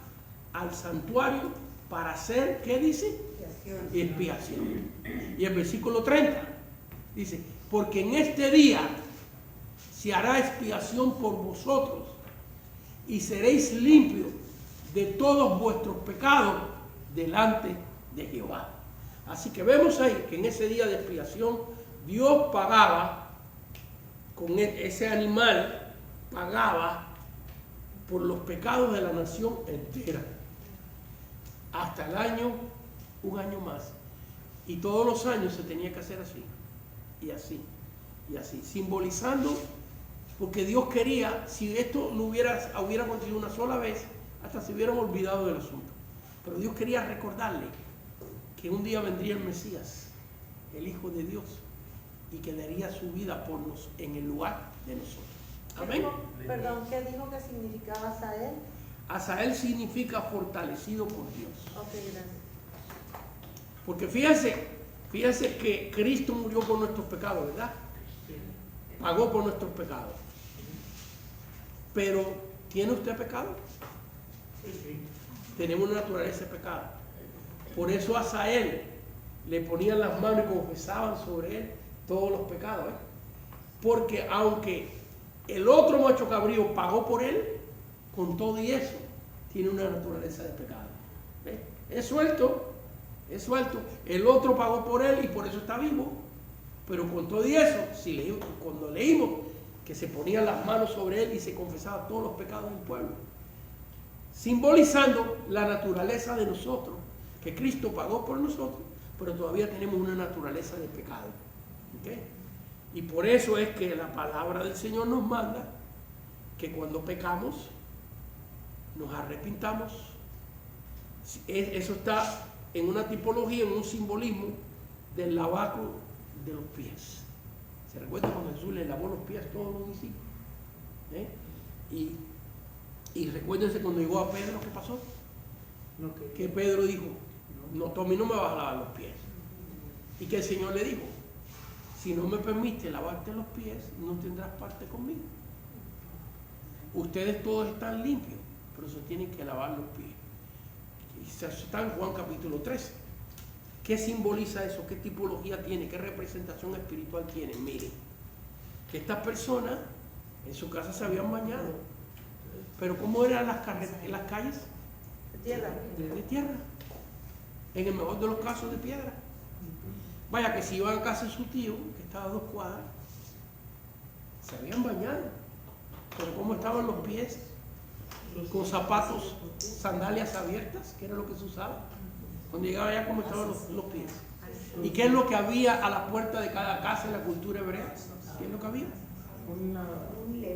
al santuario para hacer, ¿qué dice? Expiación. Y el versículo 30 dice: porque en este día se hará expiación por vosotros, y seréis limpios de todos vuestros pecados delante de Jehová. Así que vemos ahí que en ese día de expiación Dios pagaba con ese animal, pagaba por los pecados de la nación entera, hasta el año, un año más. Y todos los años se tenía que hacer así, y así, y así, simbolizando, porque Dios quería, si esto lo hubiera acontecido una sola vez, hasta se hubieran olvidado del asunto. Pero Dios quería recordarle que un día vendría el Mesías, el Hijo de Dios, y que daría su vida por nos en el lugar de nosotros. Amén. Perdón, ¿qué dijo que significaba Asael? Asael significa fortalecido por Dios. Ok, gracias. Porque fíjense que Cristo murió por nuestros pecados, ¿verdad? Pagó por nuestros pecados. Pero, ¿tiene usted pecado? Sí. Tenemos una naturaleza de pecado. Por eso a Asael le ponían las manos y confesaban sobre él todos los pecados. Porque aunque el otro macho cabrío pagó por él, con todo y eso, tiene una naturaleza de pecado. ¿Ve? Es suelto. El otro pagó por él y por eso está vivo. Pero con todo y eso, cuando leímos que se ponían las manos sobre él y se confesaban todos los pecados del pueblo, simbolizando la naturaleza de nosotros, que Cristo pagó por nosotros, pero todavía tenemos una naturaleza de pecado. ¿Okay? Y por eso es que la palabra del Señor nos manda que cuando pecamos, nos arrepintamos. Eso está en una tipología, en un simbolismo del lavado de los pies. ¿Se recuerda cuando Jesús le lavó los pies a todos los discípulos? Y recuérdense cuando llegó a Pedro, ¿qué pasó? Que Pedro dijo: no, tú a mí no me vas a lavar los pies. Y que el Señor le dijo: si no me permite lavarte los pies, no tendrás parte conmigo. Ustedes todos están limpios, pero se tienen que lavar los pies. Y eso está en Juan capítulo 13. ¿Qué simboliza eso? ¿Qué tipología tiene? ¿Qué representación espiritual tiene? Miren, que estas personas en su casa se habían bañado. Pero ¿cómo eran las calles? De tierra. De tierra. En el mejor de los casos, de piedra. Vaya que si iban a casa de su tío, que estaba a 2 cuadras, se habían bañado. Pero ¿cómo estaban los pies? Con zapatos, sandalias abiertas, que era lo que se usaba. Cuando llegaba allá, ¿cómo estaban los pies? ¿Y qué es lo que había a la puerta de cada casa en la cultura hebrea? ¿Qué es lo que había? Un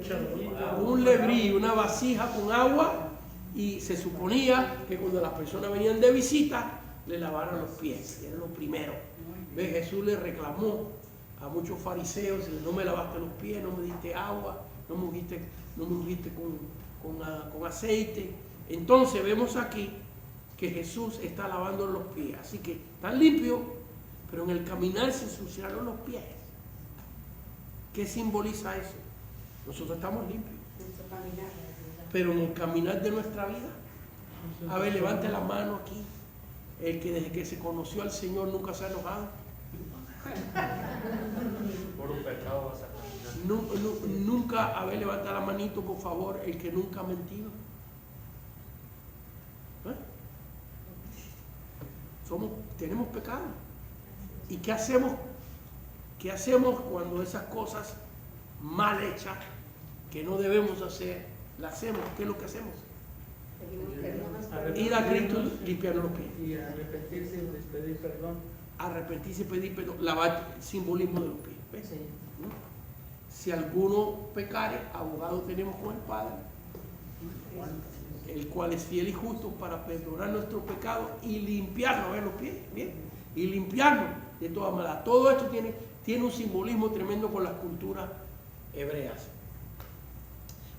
chorrito. Un lebrillo, una vasija con agua, y se suponía que cuando las personas venían de visita le lavaran los pies, era lo primero. ¿Ves? Jesús le reclamó a muchos fariseos: no me lavaste los pies, no me diste agua, no me ungiste con aceite. Entonces vemos aquí que Jesús está lavando los pies, así que están limpios, pero en el caminar se ensuciaron los pies. ¿Qué simboliza eso? Nosotros estamos limpios, pero en el caminar de nuestra vida, a ver, levante la mano aquí, el que desde que se conoció al Señor nunca se ha enojado. Por un pecado vas a caminar. Nunca, a ver, levanta la manito, por favor, el que nunca ha mentido. Tenemos pecado. ¿Y qué hacemos? ¿Qué hacemos cuando esas cosas mal hechas que no debemos hacer, las hacemos? ¿Qué es lo que hacemos? Ir a Cristo y limpiarnos los pies. Y arrepentirse y pedir perdón. Arrepentirse y pedir perdón, lavar el simbolismo de los pies. ¿Ves? Sí. ¿No? Si alguno pecare, abogado tenemos con el Padre, el cual es fiel y justo para perdonar nuestros pecados y limpiarnos, ¿ven los pies? ¿Bien? Y limpiarnos de toda maldad. Todo esto tiene un simbolismo tremendo con las culturas hebreas.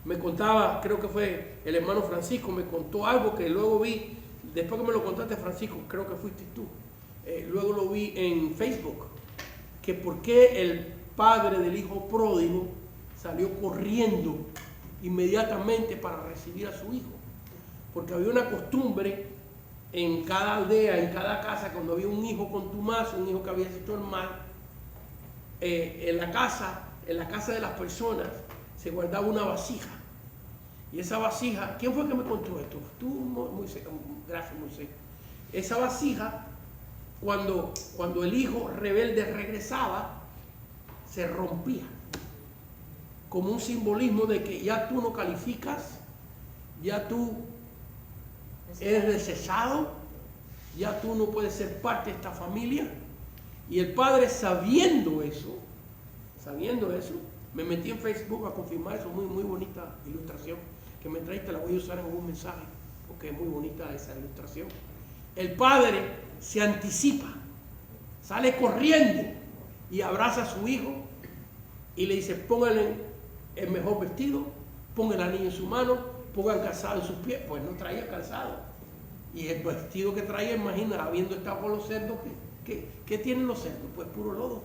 Me contaba, creo que fue el hermano Francisco, me contó algo que luego vi, después que me lo contaste, Francisco, creo que fuiste tú, luego lo vi en Facebook, que por qué el padre del hijo pródigo salió corriendo inmediatamente para recibir a su hijo. Porque había una costumbre en cada aldea, en cada casa, cuando había un hijo contumacio, un hijo que había hecho el mal, en la casa de las personas se guardaba una vasija. Y esa vasija, ¿quién fue que me contó esto? Tú, Moisés. Gracias, Moisés. Esa vasija, cuando el hijo rebelde regresaba, se rompía. Como un simbolismo de que ya tú no calificas, ya tú eres desechado, ya tú no puedes ser parte de esta familia. Y el padre, sabiendo eso, me metí en Facebook a confirmar eso. Muy, muy bonita ilustración que me traiste, la voy a usar en un mensaje porque es muy bonita esa ilustración. El padre se anticipa, sale corriendo y abraza a su hijo y le dice: póngale el mejor vestido, ponga el anillo en su mano, ponga el calzado en sus pies. Pues no traía calzado, y el vestido que traía, imagina, habiendo estado con los cerdos, ¿qué tienen los cerdos? Pues puro lodo,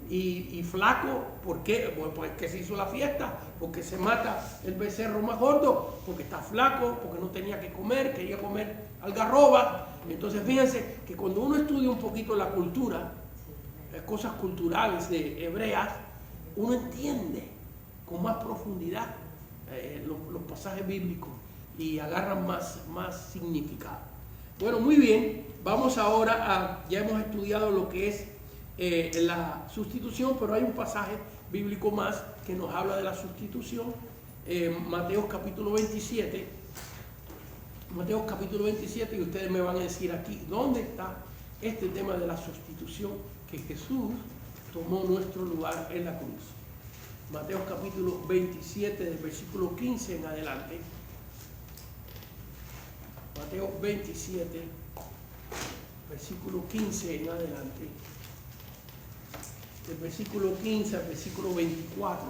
y flaco. ¿Por qué? Pues que se hizo la fiesta, porque se mata el becerro más gordo, porque está flaco, porque no tenía que comer, quería comer algarroba. Entonces fíjense que cuando uno estudia un poquito la cultura, cosas culturales de hebreas, uno entiende con más profundidad los pasajes bíblicos y agarran más significado. Bueno, muy bien, vamos ahora ya hemos estudiado lo que es la sustitución, pero hay un pasaje bíblico más que nos habla de la sustitución. Mateo capítulo 27, y ustedes me van a decir aquí dónde está este tema de la sustitución, que Jesús tomó nuestro lugar en la cruz. Mateo capítulo 27, del versículo 15 en adelante. Mateo 27, versículo 15 en adelante. Del versículo 15 al versículo 24.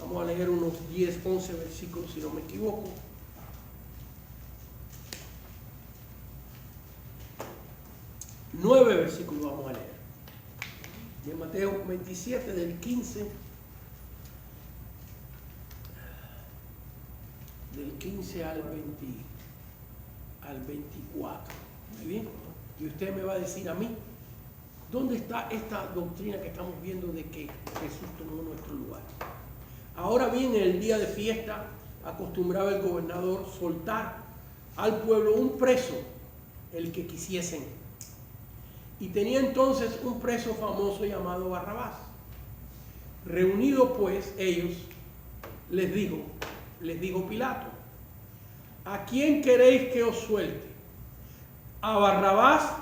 Vamos a leer unos 10, 11 versículos si no me equivoco. Nueve versículos vamos a leer. De Mateo 27, del 15 al 24. Muy bien. Y usted me va a decir a mí, ¿dónde está esta doctrina que estamos viendo de que Jesús tomó nuestro lugar? Ahora bien, en el día de fiesta acostumbraba el gobernador soltar al pueblo un preso, el que quisiesen. Y tenía entonces un preso famoso llamado Barrabás. Reunidos pues ellos, les dijo Pilato: ¿a quién queréis que os suelte? ¿A Barrabás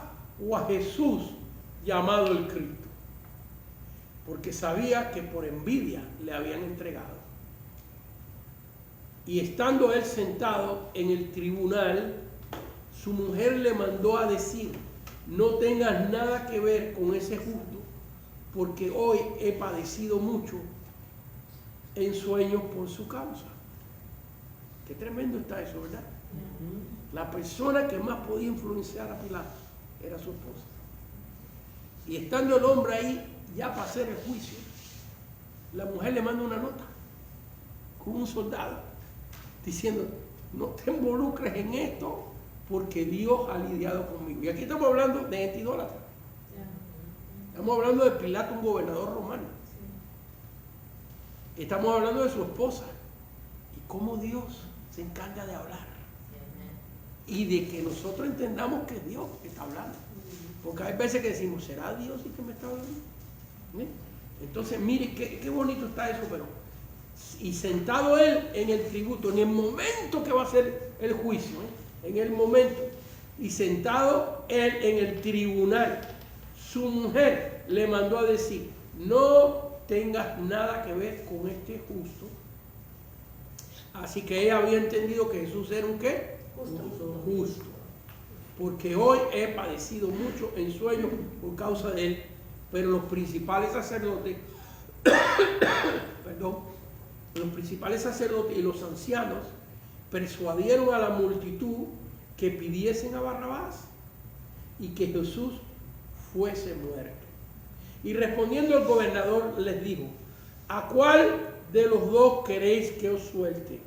o a Jesús llamado el Cristo? porque sabía que por envidia le habían entregado. Y estando él sentado en el tribunal, su mujer le mandó a decir: no tengas nada que ver con ese justo, porque hoy he padecido mucho en sueños por su causa. Qué tremendo está eso, ¿verdad? La persona que más podía influenciar a Pilato era su esposa. Y estando el hombre ahí ya para hacer el juicio, la mujer le manda una nota con un soldado diciendo: no te involucres en esto porque Dios ha lidiado conmigo. Y aquí estamos hablando de gente idólatra. Estamos hablando de Pilato, un gobernador romano. Estamos hablando de su esposa y cómo Dios se encarga de hablar y de que nosotros entendamos que Dios está hablando, porque hay veces que decimos: ¿será Dios el que me está hablando? ¿Sí? Entonces mire qué bonito está eso. Pero y sentado él en el tributo, en el momento que va a ser el juicio, en el momento, y sentado él en el tribunal, su mujer le mandó a decir: no tengas nada que ver con este justo. Así que ella había entendido que Jesús era un ¿qué? Justo. Porque hoy he padecido mucho en sueños por causa de él. Pero los principales sacerdotes los principales sacerdotes y los ancianos persuadieron a la multitud que pidiesen a Barrabás y que Jesús fuese muerto. Y respondiendo el gobernador les dijo: ¿a cuál de los dos queréis que os suelte?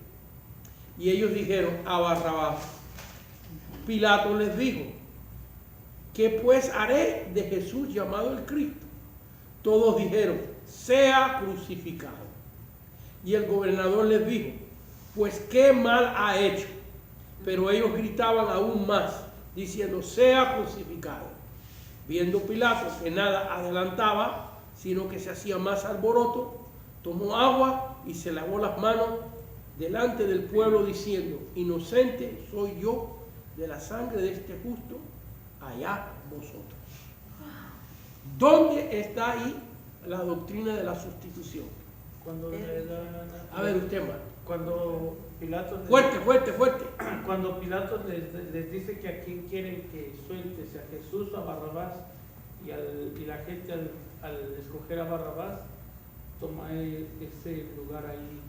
Y ellos dijeron: a Barrabás. Pilato les dijo: ¿qué pues haré de Jesús llamado el Cristo? Todos dijeron: sea crucificado. Y el gobernador les dijo: pues qué mal ha hecho. Pero ellos gritaban aún más, diciendo: sea crucificado. Viendo Pilato que nada adelantaba, sino que se hacía más alboroto, tomó agua y se lavó las manos delante del pueblo, diciendo: inocente soy yo de la sangre de este justo, allá vosotros. ¿Dónde está ahí la doctrina de la sustitución? Cuando A ver, usted más. Cuando Pilato Fuerte. Cuando Pilato les dice que a quién quieren que suelte, si a Jesús o a Barrabás, y la gente al escoger a Barrabás toma ese lugar ahí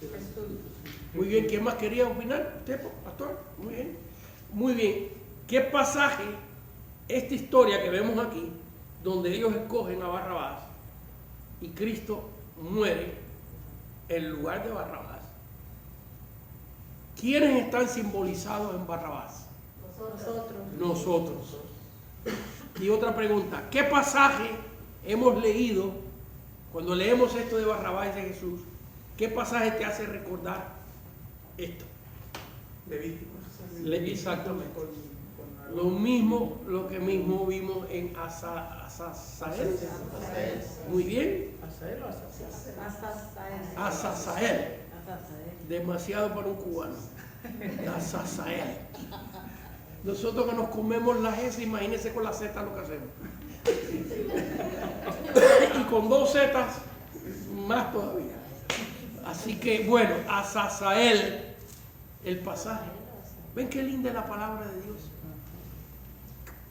de la sustitución. Muy bien, ¿quién más quería opinar? ¿Usted, pastor? Muy bien. ¿Qué pasaje, esta historia que vemos aquí, donde ellos escogen a Barrabás y Cristo muere en lugar de Barrabás? ¿Quiénes están simbolizados en Barrabás? Nosotros. Y otra pregunta: ¿qué pasaje hemos leído cuando leemos esto de Barrabás y de Jesús? ¿Qué pasaje te hace recordar esto? Levíticos. Exactamente. Lo que mismo vimos en Azazael. Muy bien. Azazael. Demasiado para un cubano. Azazael. Nosotros que nos comemos la S, imagínense con la Z lo que hacemos. Y con 2 Zetas, más todavía. Así que, bueno, Azazael, el pasaje. ¿Ven qué linda es la palabra de Dios?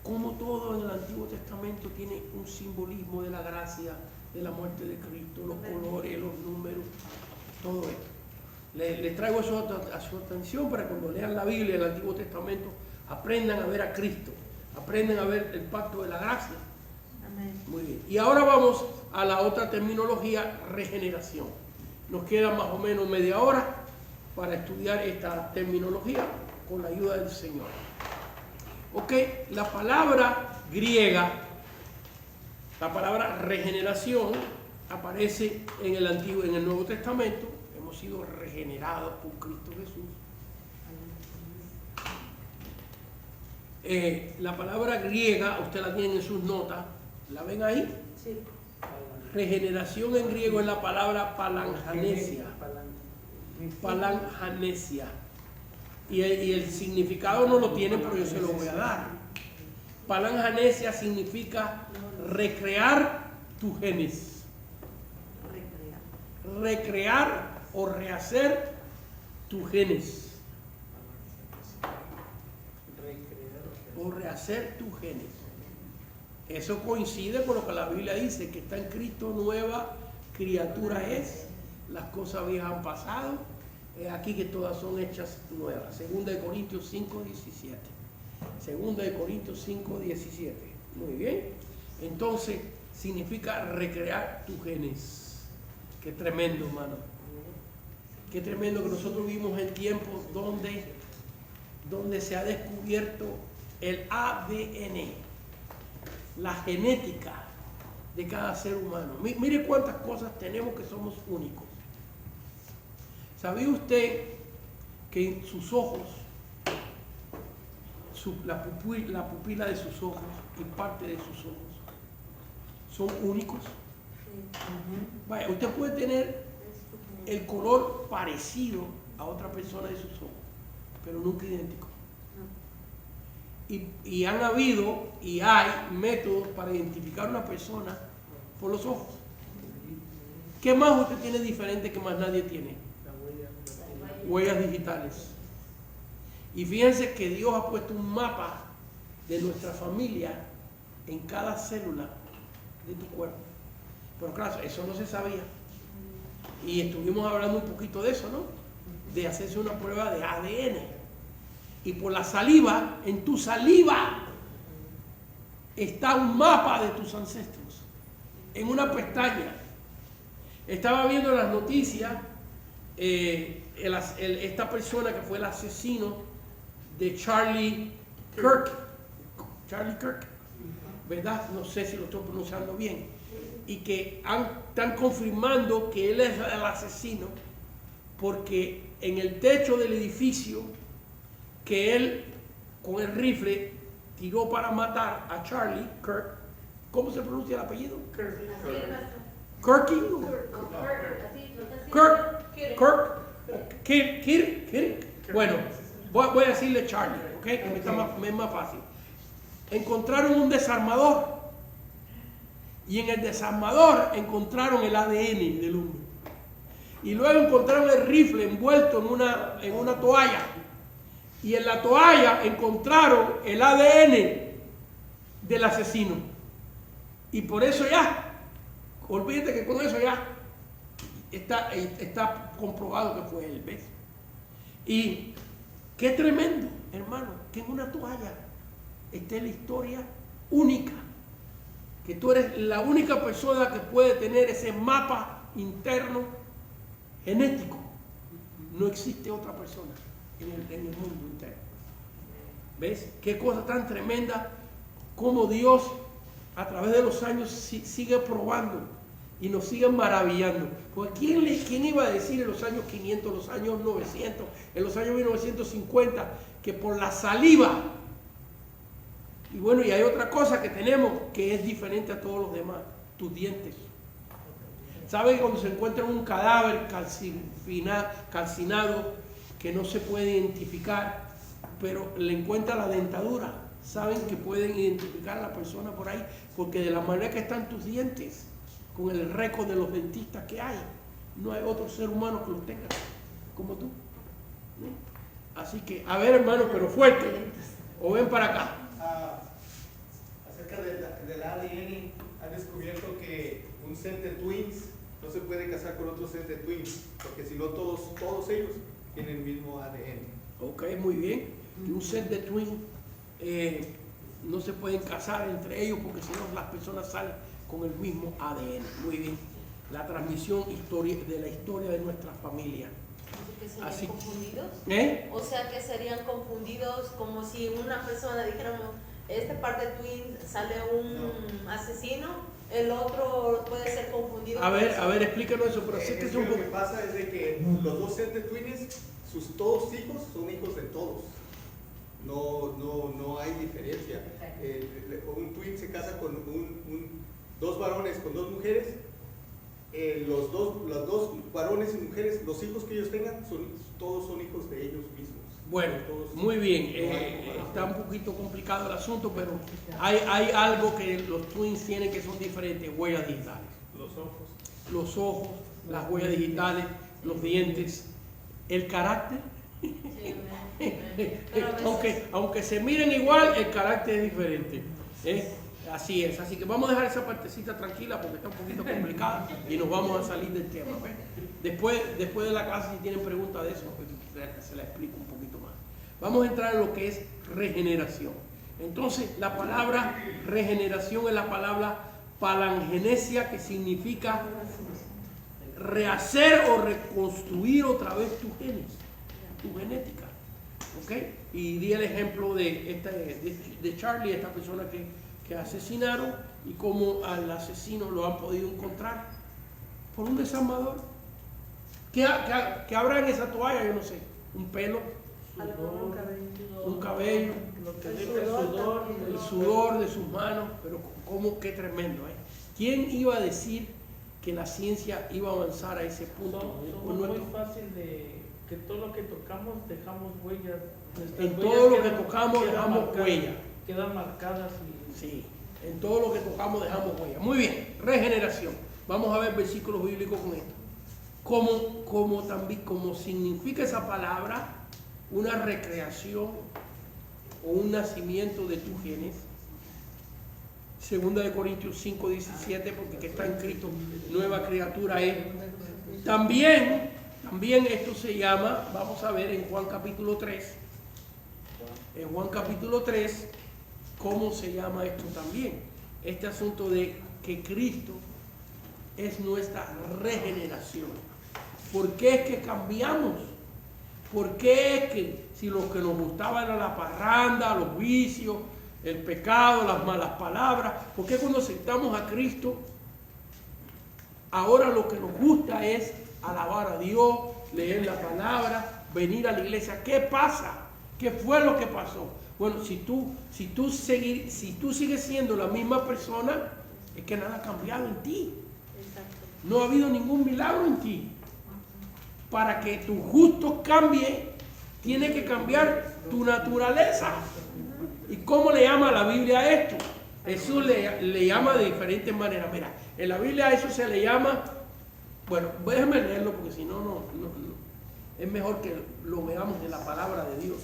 Como todo en el Antiguo Testamento tiene un simbolismo de la gracia, de la muerte de Cristo, los colores, los números, todo esto. Les traigo eso a su atención para que cuando lean la Biblia, el Antiguo Testamento, aprendan a ver a Cristo, aprendan a ver el pacto de la gracia. Amén. Muy bien. Y ahora vamos a la otra terminología: regeneración. Nos queda más o menos media hora para estudiar esta terminología con la ayuda del Señor. Ok, la palabra griega, la palabra regeneración, aparece en el Nuevo Testamento. Hemos sido regenerados por Cristo Jesús. La palabra griega, usted la tiene en sus notas, ¿la ven ahí? Sí. Regeneración en griego es la palabra palanjanesia. Palanjanesia. Y el significado no lo tiene, pero yo se lo voy a dar. Palanjanesia significa recrear tu genes. recrear o rehacer tus genes. O rehacer tus genes. Eso coincide con lo que la Biblia dice, que está en Cristo nueva criatura es. Las cosas viejas han pasado, aquí que todas son hechas nuevas. 2 Corintios 5:17. 2 Corintios 5:17. Muy bien. Entonces, significa recrear tus genes. Qué tremendo, hermano. Qué tremendo que nosotros vivimos en tiempos donde se ha descubierto el ADN, la genética de cada ser humano. Mire cuántas cosas tenemos que somos únicos. ¿Sabía usted que en sus ojos, la pupila de sus ojos y parte de sus ojos son únicos? Vaya, usted puede tener el color parecido a otra persona de sus ojos, pero nunca idéntico. Y han habido y hay métodos para identificar a una persona por los ojos. ¿Qué más usted tiene diferente que más nadie tiene? Huellas digitales. Y fíjense que Dios ha puesto un mapa de nuestra familia en cada célula de tu cuerpo. Pero claro, eso no se sabía. Y estuvimos hablando un poquito de eso, ¿no? De hacerse una prueba de ADN. Y por la saliva, en tu saliva, está un mapa de tus ancestros. En una pestaña. Estaba viendo las noticias, esta persona que fue el asesino de Charlie Kirk, ¿verdad? No sé si lo estoy pronunciando bien. Y que están confirmando que él es el asesino porque en el techo del edificio que él con el rifle tiró para matar a Charlie Kirk. ¿Cómo se pronuncia el apellido? Kirk. Bueno, voy a decirle Charlie, ¿ok? Que es más fácil. Encontraron un desarmador y en el desarmador encontraron el ADN del hombre. Y luego encontraron el rifle envuelto en una toalla. Y en la toalla encontraron el ADN del asesino. Y por eso ya, olvídate que con eso ya está comprobado que fue él, ¿ves? Y qué tremendo, hermano, que en una toalla esté la historia única. Que tú eres la única persona que puede tener ese mapa interno genético. No existe otra persona en el mundo entero. ¿Ves? Qué cosa tan tremenda como Dios a través de los años sigue probando y nos sigue maravillando. Porque ¿quién iba a decir en los años 500, los años 900, en los años 1950 que por la saliva? Y bueno, y hay otra cosa que tenemos que es diferente a todos los demás, tus dientes. ¿Saben cuando se encuentra un cadáver calcinado que no se puede identificar, pero le encuentra la dentadura? Saben que pueden identificar a la persona por ahí, porque de la manera que están tus dientes, con el récord de los dentistas que hay, no hay otro ser humano que los tenga como tú. ¿No? Así que, a ver, hermano, pero fuerte, o ven para acá. Acerca del ADN, han descubierto que un set de twins no se puede casar con otro set de twins, porque si no todos ellos tienen el mismo ADN. Ok, muy bien. Y un set de twins no se pueden casar entre ellos porque si no las personas salen con el mismo ADN. Muy bien. La transmisión de la historia de nuestra familia. ¿Serían confundidos? O sea que serían confundidos como si una persona dijéramos, este par de twins sale un asesino, el otro puede ser confundido. A ver, explícanos eso, pero sé que es un poco. Lo que pasa es de que los dos sets de twins, todos hijos son hijos de todos. No hay diferencia. Un twin se casa con dos varones con dos mujeres. Los dos varones y mujeres, los hijos que ellos tengan, todos son hijos de ellos mismos. Bueno, muy bien. Está un poquito complicado el asunto, pero hay algo que los twins tienen que son diferentes: huellas digitales. Los ojos. las huellas digitales, los dientes, el carácter. Sí, pero a veces- Aunque se miren igual, el carácter es diferente. Así es. Así que vamos a dejar esa partecita tranquila porque está un poquito complicada y nos vamos a salir del tema. ¿Ves? Después de la clase, si tienen preguntas de eso, pues, se la explico un poquito más. Vamos a entrar en lo que es regeneración. Entonces, la palabra regeneración es la palabra palangenesia, que significa rehacer o reconstruir otra vez tus genes, tu genética. ¿Ok? Y di el ejemplo de Charlie, esta persona que asesinaron, y cómo al asesino lo han podido encontrar por un desarmador. ¿Qué habrá en esa toalla? Yo no sé. Un pelo, un cabello, Lo que deja el sudor, el sudor de sus manos, pero cómo, qué tremendo, ¿eh? ¿Quién iba a decir que la ciencia iba a avanzar a ese punto? somos muy fácil de que todo lo que tocamos dejamos huellas. Nuestras En huellas todo lo que quedan- tocamos quedan dejamos marcadas, huella. Quedan marcadas y Sí, en todo lo que tocamos dejamos huella. Muy bien, regeneración. Vamos a ver versículos bíblicos con esto. Como significa esa palabra, una recreación o un nacimiento de tus genes. Segunda de Corintios 5:17, porque que está en Cristo, nueva criatura es. También esto se llama, vamos a ver en Juan capítulo 3, en Juan capítulo 3, cómo se llama esto también. Este asunto de que Cristo es nuestra regeneración. ¿Por qué es que cambiamos? ¿Por qué es que si lo que nos gustaba era la parranda, los vicios, el pecado, las malas palabras, por qué cuando aceptamos a Cristo, ahora lo que nos gusta es alabar a Dios, leer la palabra, venir a la iglesia? ¿Qué pasa? ¿Qué fue lo que pasó? Bueno, si tú sigues siendo la misma persona, es que nada ha cambiado en ti. Exacto. No ha habido ningún milagro en ti. Para que tu gusto cambie, tiene que cambiar tu naturaleza. ¿Y cómo le llama la Biblia a esto? Jesús le llama de diferentes maneras. Mira, en la Biblia a eso se le llama, bueno, déjame leerlo porque si no, es mejor que lo veamos en la palabra de Dios.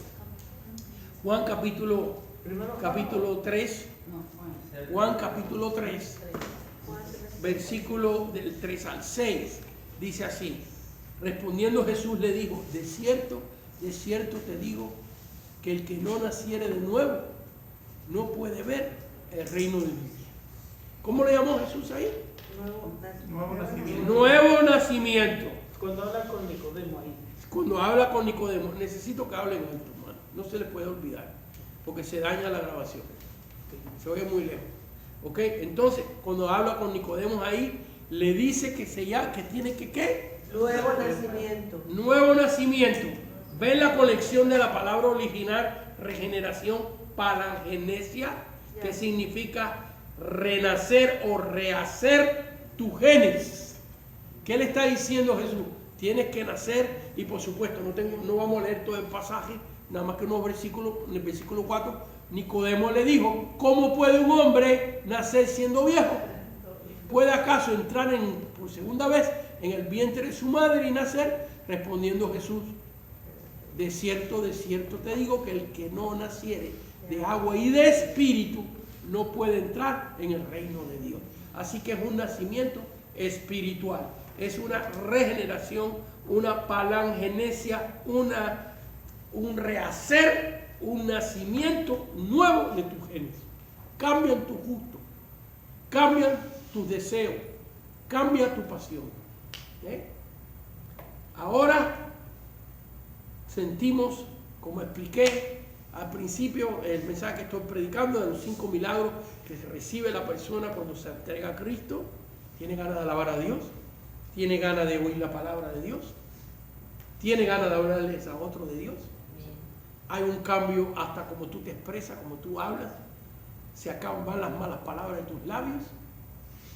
Juan capítulo 3, Juan capítulo 3, versículo del 3 al 6, dice así: respondiendo Jesús le dijo, de cierto te digo, que el que no naciere de nuevo no puede ver el reino de Dios. ¿Cómo le llamó Jesús ahí? Nuevo nacimiento. cuando habla con Nicodemo ahí. Cuando habla con Nicodemo, necesito que hablen alto, hermano. No se les puede olvidar, porque se daña la grabación. Se oye muy lejos. ¿Ok? Entonces, cuando habla con Nicodemo ahí, le dice que tiene que ¿qué? Nuevo nacimiento. Nuevo nacimiento. ¿Ven la colección de la palabra original, regeneración, palangenesia, que significa renacer o rehacer tus genes? ¿Qué le está diciendo Jesús? Tienes que nacer, y por supuesto no vamos a leer todo el pasaje, nada más que unos versículos. En el versículo 4, Nicodemo le dijo, ¿cómo puede un hombre nacer siendo viejo? ¿Puede acaso entrar por segunda vez en el vientre de su madre y nacer? Respondiendo Jesús, de cierto te digo que el que no naciere de agua y de espíritu no puede entrar en el reino de Dios. Así que es un nacimiento espiritual, es una regeneración, una palangenesia, un rehacer, un nacimiento nuevo de tus genes. Cambian tus gustos, cambian tus deseos, cambia tu pasión. Ahora sentimos, como expliqué al principio, el mensaje que estoy predicando de los 5 milagros que recibe la persona cuando se entrega a Cristo. Tiene ganas de alabar a Dios, tiene ganas de oír la palabra de Dios, tiene ganas de hablarles a otros de Dios. Hay un cambio hasta como tú te expresas, como tú hablas, se acaban las malas palabras de tus labios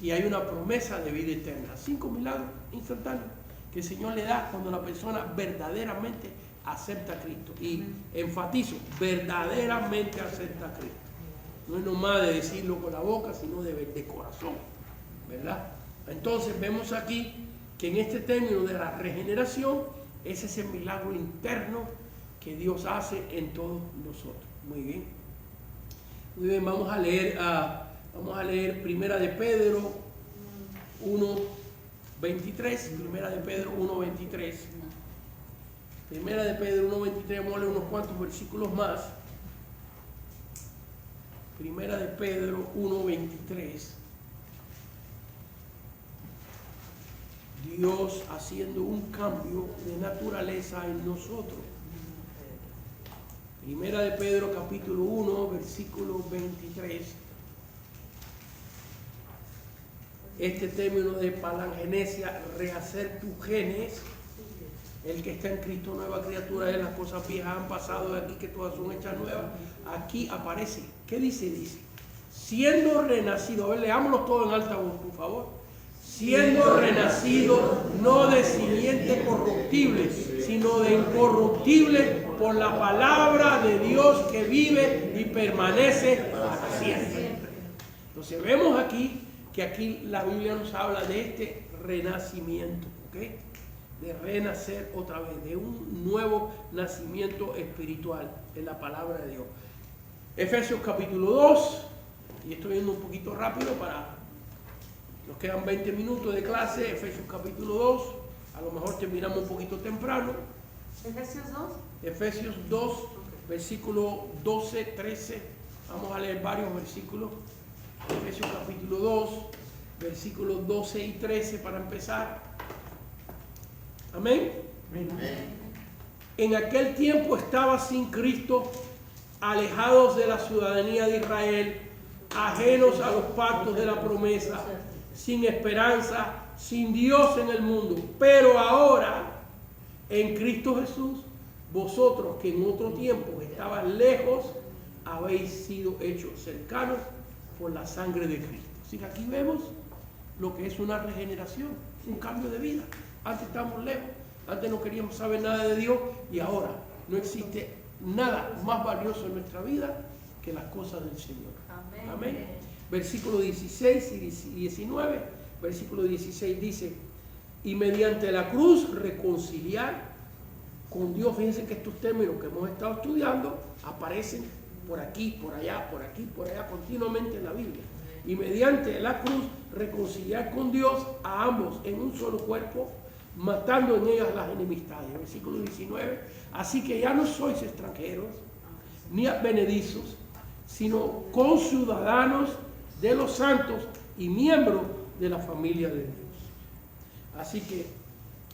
y hay una promesa de vida eterna. 5 milagros instantáneos que el Señor le da cuando la persona verdaderamente acepta a Cristo. Y enfatizo, verdaderamente acepta a Cristo. No es nomás de decirlo con la boca, sino de corazón, ¿verdad? Entonces vemos aquí que en este término de la regeneración es ese milagro interno que Dios hace en todos nosotros. Muy bien. Muy bien, vamos a leer Primera de Pedro 1:23. Primera de Pedro 1:23. Primera de Pedro 1:23, vamos a leer unos cuantos versículos más. Primera de Pedro 1:23. Dios haciendo un cambio de naturaleza en nosotros. Primera de Pedro capítulo 1, versículo 23. Este término de palangenesia, rehacer tus genes. El que está en Cristo, nueva criatura es, las cosas viejas han pasado de aquí, que todas son hechas nuevas. Aquí aparece, ¿qué dice? Dice, siendo renacido, a ver, leámoslo todo en alta voz, por favor. Siendo renacido, no de simiente corruptible, sino de incorruptible, por la palabra de Dios que vive y permanece para siempre. Entonces vemos aquí que aquí la Biblia nos habla de este renacimiento, ¿ok? De renacer otra vez, de un nuevo nacimiento espiritual en la palabra de Dios. Efesios capítulo 2, y estoy yendo un poquito rápido nos quedan 20 minutos de clase. Efesios capítulo 2, a lo mejor terminamos un poquito temprano. ¿Efesios 2? Efesios 2, versículo 12, 13, vamos a leer varios versículos. Efesios capítulo 2, versículos 12 y 13 para empezar. Amén. En aquel tiempo estaba sin Cristo, alejados de la ciudadanía de Israel, ajenos a los pactos de la promesa, sin esperanza, sin Dios en el mundo. Pero ahora, en Cristo Jesús, vosotros que en otro tiempo estaban lejos, habéis sido hechos cercanos por la sangre de Cristo. Así que aquí vemos lo que es una regeneración, un cambio de vida. Antes estábamos lejos, antes no queríamos saber nada de Dios, y ahora no existe nada más valioso en nuestra vida que las cosas del Señor. Amén. Amén. Versículo 16 y 19. Versículo 16 dice, y mediante la cruz reconciliar con Dios. Fíjense que estos términos que hemos estado estudiando aparecen por aquí, por allá, por aquí, por allá, continuamente en la Biblia. Y mediante la cruz reconciliar con Dios a ambos en un solo cuerpo, matando en ellas las enemistades. Versículo 19, así que ya no sois extranjeros ni advenedizos, sino conciudadanos de los santos y miembros de la familia de Dios. Así que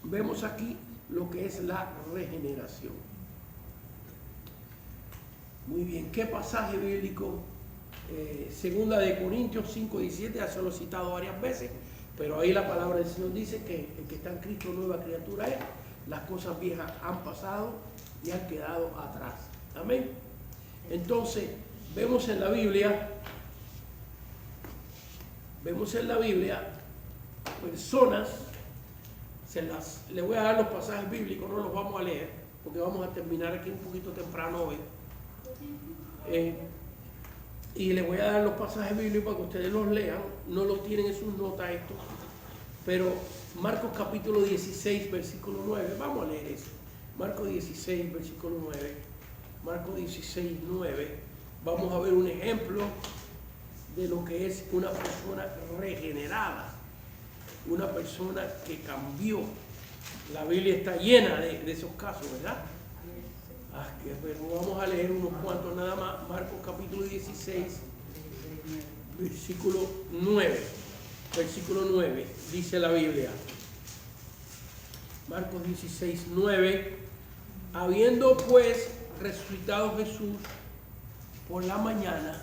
vemos aquí lo que es la regeneración. Muy bien, ¿qué pasaje bíblico? Segunda de Corintios 5:17, ya se lo he citado varias veces, pero ahí la palabra del Señor dice que el que está en Cristo nueva criatura es, las cosas viejas han pasado y han quedado atrás. Amén. Entonces, vemos en la Biblia personas, le voy a dar los pasajes bíblicos, no los vamos a leer, porque vamos a terminar aquí un poquito temprano hoy. Y les voy a dar los pasajes bíblicos para que ustedes los lean, no los tienen en sus notas estos, pero Marcos capítulo 16, versículo 9, vamos a leer eso. Marcos 16, versículo 9. Marcos 16, 9. Vamos a ver un ejemplo de lo que es una persona regenerada, una persona que cambió. La Biblia está llena de esos casos, ¿verdad? Pero vamos a leer unos cuantos nada más. Marcos capítulo 16, versículo 9. Versículo 9, dice la Biblia. Marcos 16, 9. Habiendo pues resucitado Jesús por la mañana,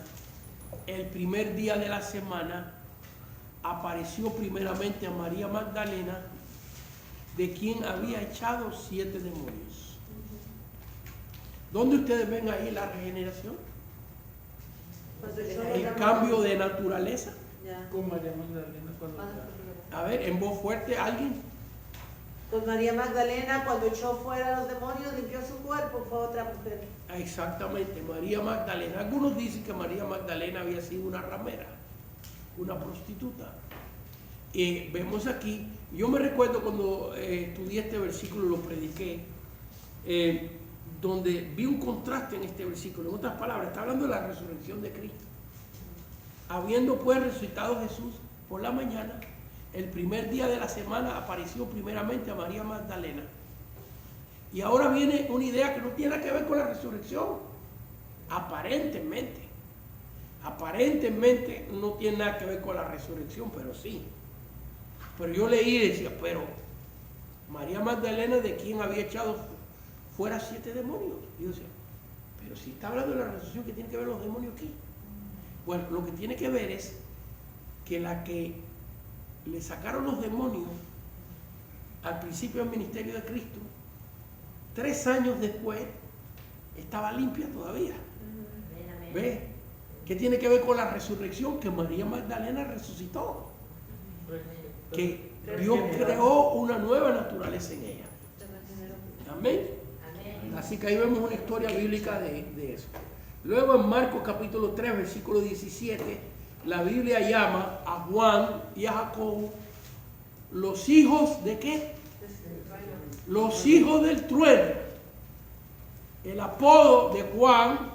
el primer día de la semana, apareció primeramente a María Magdalena, de quien había echado 7 demonios. ¿Dónde ustedes ven ahí la regeneración? El cambio de naturaleza. Con María Magdalena cuando A ver, en voz fuerte, alguien. Con María Magdalena, cuando echó fuera los demonios, limpió su cuerpo, fue otra mujer. Exactamente, María Magdalena. Algunos dicen que María Magdalena había sido una ramera, una prostituta. vemos aquí, yo me recuerdo cuando estudié este versículo, lo prediqué, donde vi un contraste en este versículo. En otras palabras, está hablando de la resurrección de Cristo. Habiendo pues resucitado Jesús por la mañana, el primer día de la semana apareció primeramente a María Magdalena. Y ahora viene una idea que no tiene nada que ver con la resurrección. Aparentemente no tiene nada que ver con la resurrección, pero sí. Pero yo leí y decía, pero María Magdalena, ¿de quién había echado fuera 7 demonios? Y yo decía, pero si está hablando de la resurrección, ¿qué tiene que ver los demonios aquí? Bueno, lo que tiene que ver es que la que le sacaron los demonios al principio del ministerio de Cristo, 3 años después, estaba limpia todavía. ¿Ves? ¿Qué tiene que ver con la resurrección? Que María Magdalena resucitó. Que Dios creó una nueva naturaleza en ella. Amén. Así que ahí vemos una historia bíblica de eso. Luego en Marcos capítulo 3, versículo 17, la Biblia llama a Juan y a Jacobo los hijos de ¿qué? Los hijos del trueno. El apodo de Juan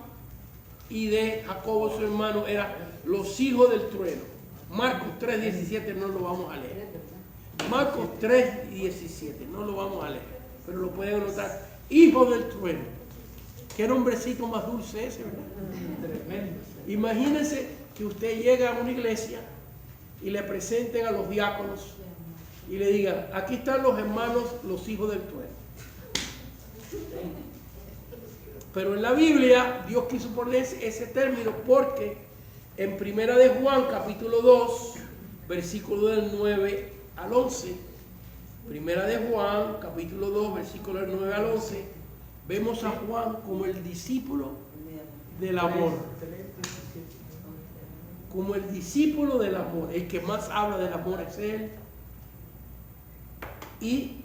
y de Jacobo su hermano era los hijos del trueno. Marcos 3:17 no lo vamos a leer. Marcos 3:17 no lo vamos a leer, pero lo pueden anotar. Hijos del trueno. Qué nombrecito más dulce ese, ¿verdad? Tremendo. Imagínense que usted llega a una iglesia y le presenten a los diáconos y le digan, aquí están los hermanos, los hijos del trueno. Pero en la Biblia Dios quiso poner ese término porque en Primera de Juan capítulo 2 versículo del 9 al 11, Primera de Juan capítulo 2 versículo del 9 al 11, vemos a Juan como el discípulo del amor. Como el discípulo del amor, el que más habla del amor es él. ¿Y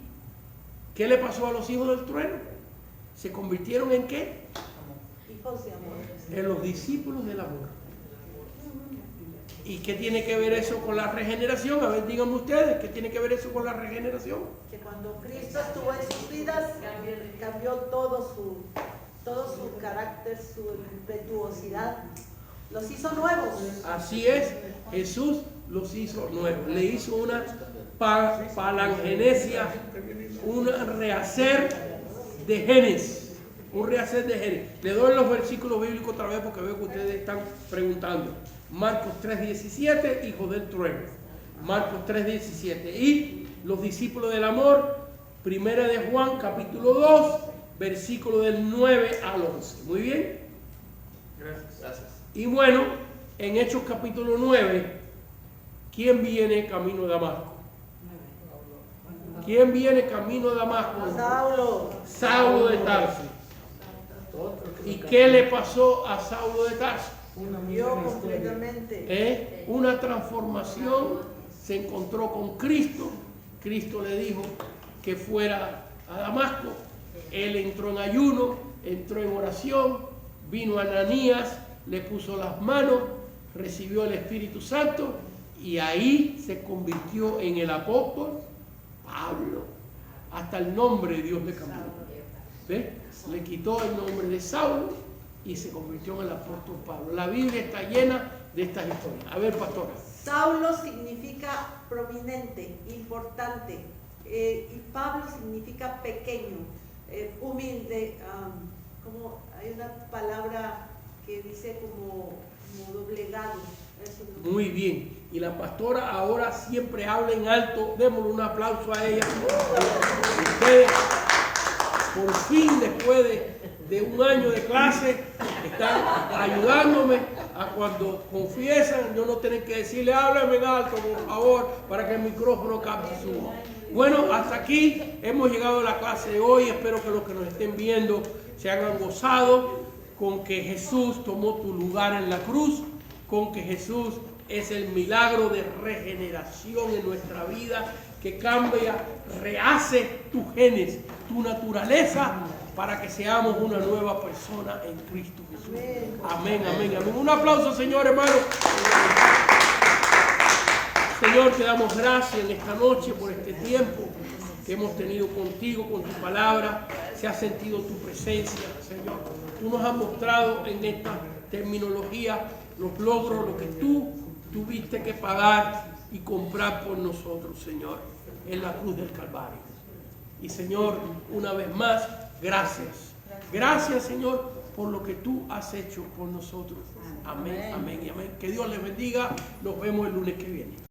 qué le pasó a los hijos del trueno? ¿Se convirtieron en qué? Hijos de amor. En los discípulos del amor. ¿Y qué tiene que ver eso con la regeneración? A ver, díganme ustedes, ¿qué tiene que ver eso con la regeneración? Que cuando Cristo estuvo en sus vidas, cambió todo su carácter, su impetuosidad. Los hizo nuevos. Así es, Jesús los hizo nuevos. Le hizo una palangenesia, un rehacer de genes. Un rehacer de genes. Le doy los versículos bíblicos otra vez porque veo que ustedes están preguntando. Marcos 3:17, hijos del trueno. Marcos 3:17. Y los discípulos del amor, Primera de Juan, capítulo 2, versículo del 9 al 11. Muy bien. Gracias. Y bueno, en Hechos capítulo 9, ¿quién viene camino de Damasco? ¿Quién viene camino de Damasco? Saulo de Tarso. ¿Y qué le pasó a Saulo de Tarso? Cambió completamente. Una transformación, se encontró con Cristo. Cristo le dijo que fuera a Damasco. Él entró en ayuno, entró en oración, vino a Ananías, le puso las manos, recibió el Espíritu Santo y ahí se convirtió en el apóstol Pablo. Hasta el nombre de Dios le cambió. ¿Ves? Le quitó el nombre de Saulo y se convirtió en el apóstol Pablo. La Biblia está llena de estas historias. A ver, pastora. Saulo significa prominente, importante, y Pablo significa pequeño, humilde. Como hay una palabra que dice como doblegado. Muy bien. Y la pastora ahora siempre habla en alto. Démosle un aplauso a ella. Ustedes, por fin, después de un año de clase, están ayudándome a cuando confiesan, yo no tener que decirle, háblame en alto, por favor, para que el micrófono capte su voz. Bueno, hasta aquí hemos llegado a la clase de hoy. Espero que los que nos estén viendo se hayan gozado con que Jesús tomó tu lugar en la cruz, con que Jesús es el milagro de regeneración en nuestra vida, que cambia, rehace tus genes, tu naturaleza, para que seamos una nueva persona en Cristo Jesús. Amén, amén, amén. Un aplauso, Señor, hermano. Señor, te damos gracias en esta noche por este tiempo que hemos tenido contigo, con tu palabra. Se ha sentido tu presencia, Señor. Tú nos has mostrado en esta terminología los logros, lo que tú tuviste que pagar y comprar por nosotros, Señor, en la cruz del Calvario. Y Señor, una vez más, gracias. Gracias, Señor, por lo que tú has hecho por nosotros. Amén, amén y amén. Que Dios les bendiga. Nos vemos el lunes que viene.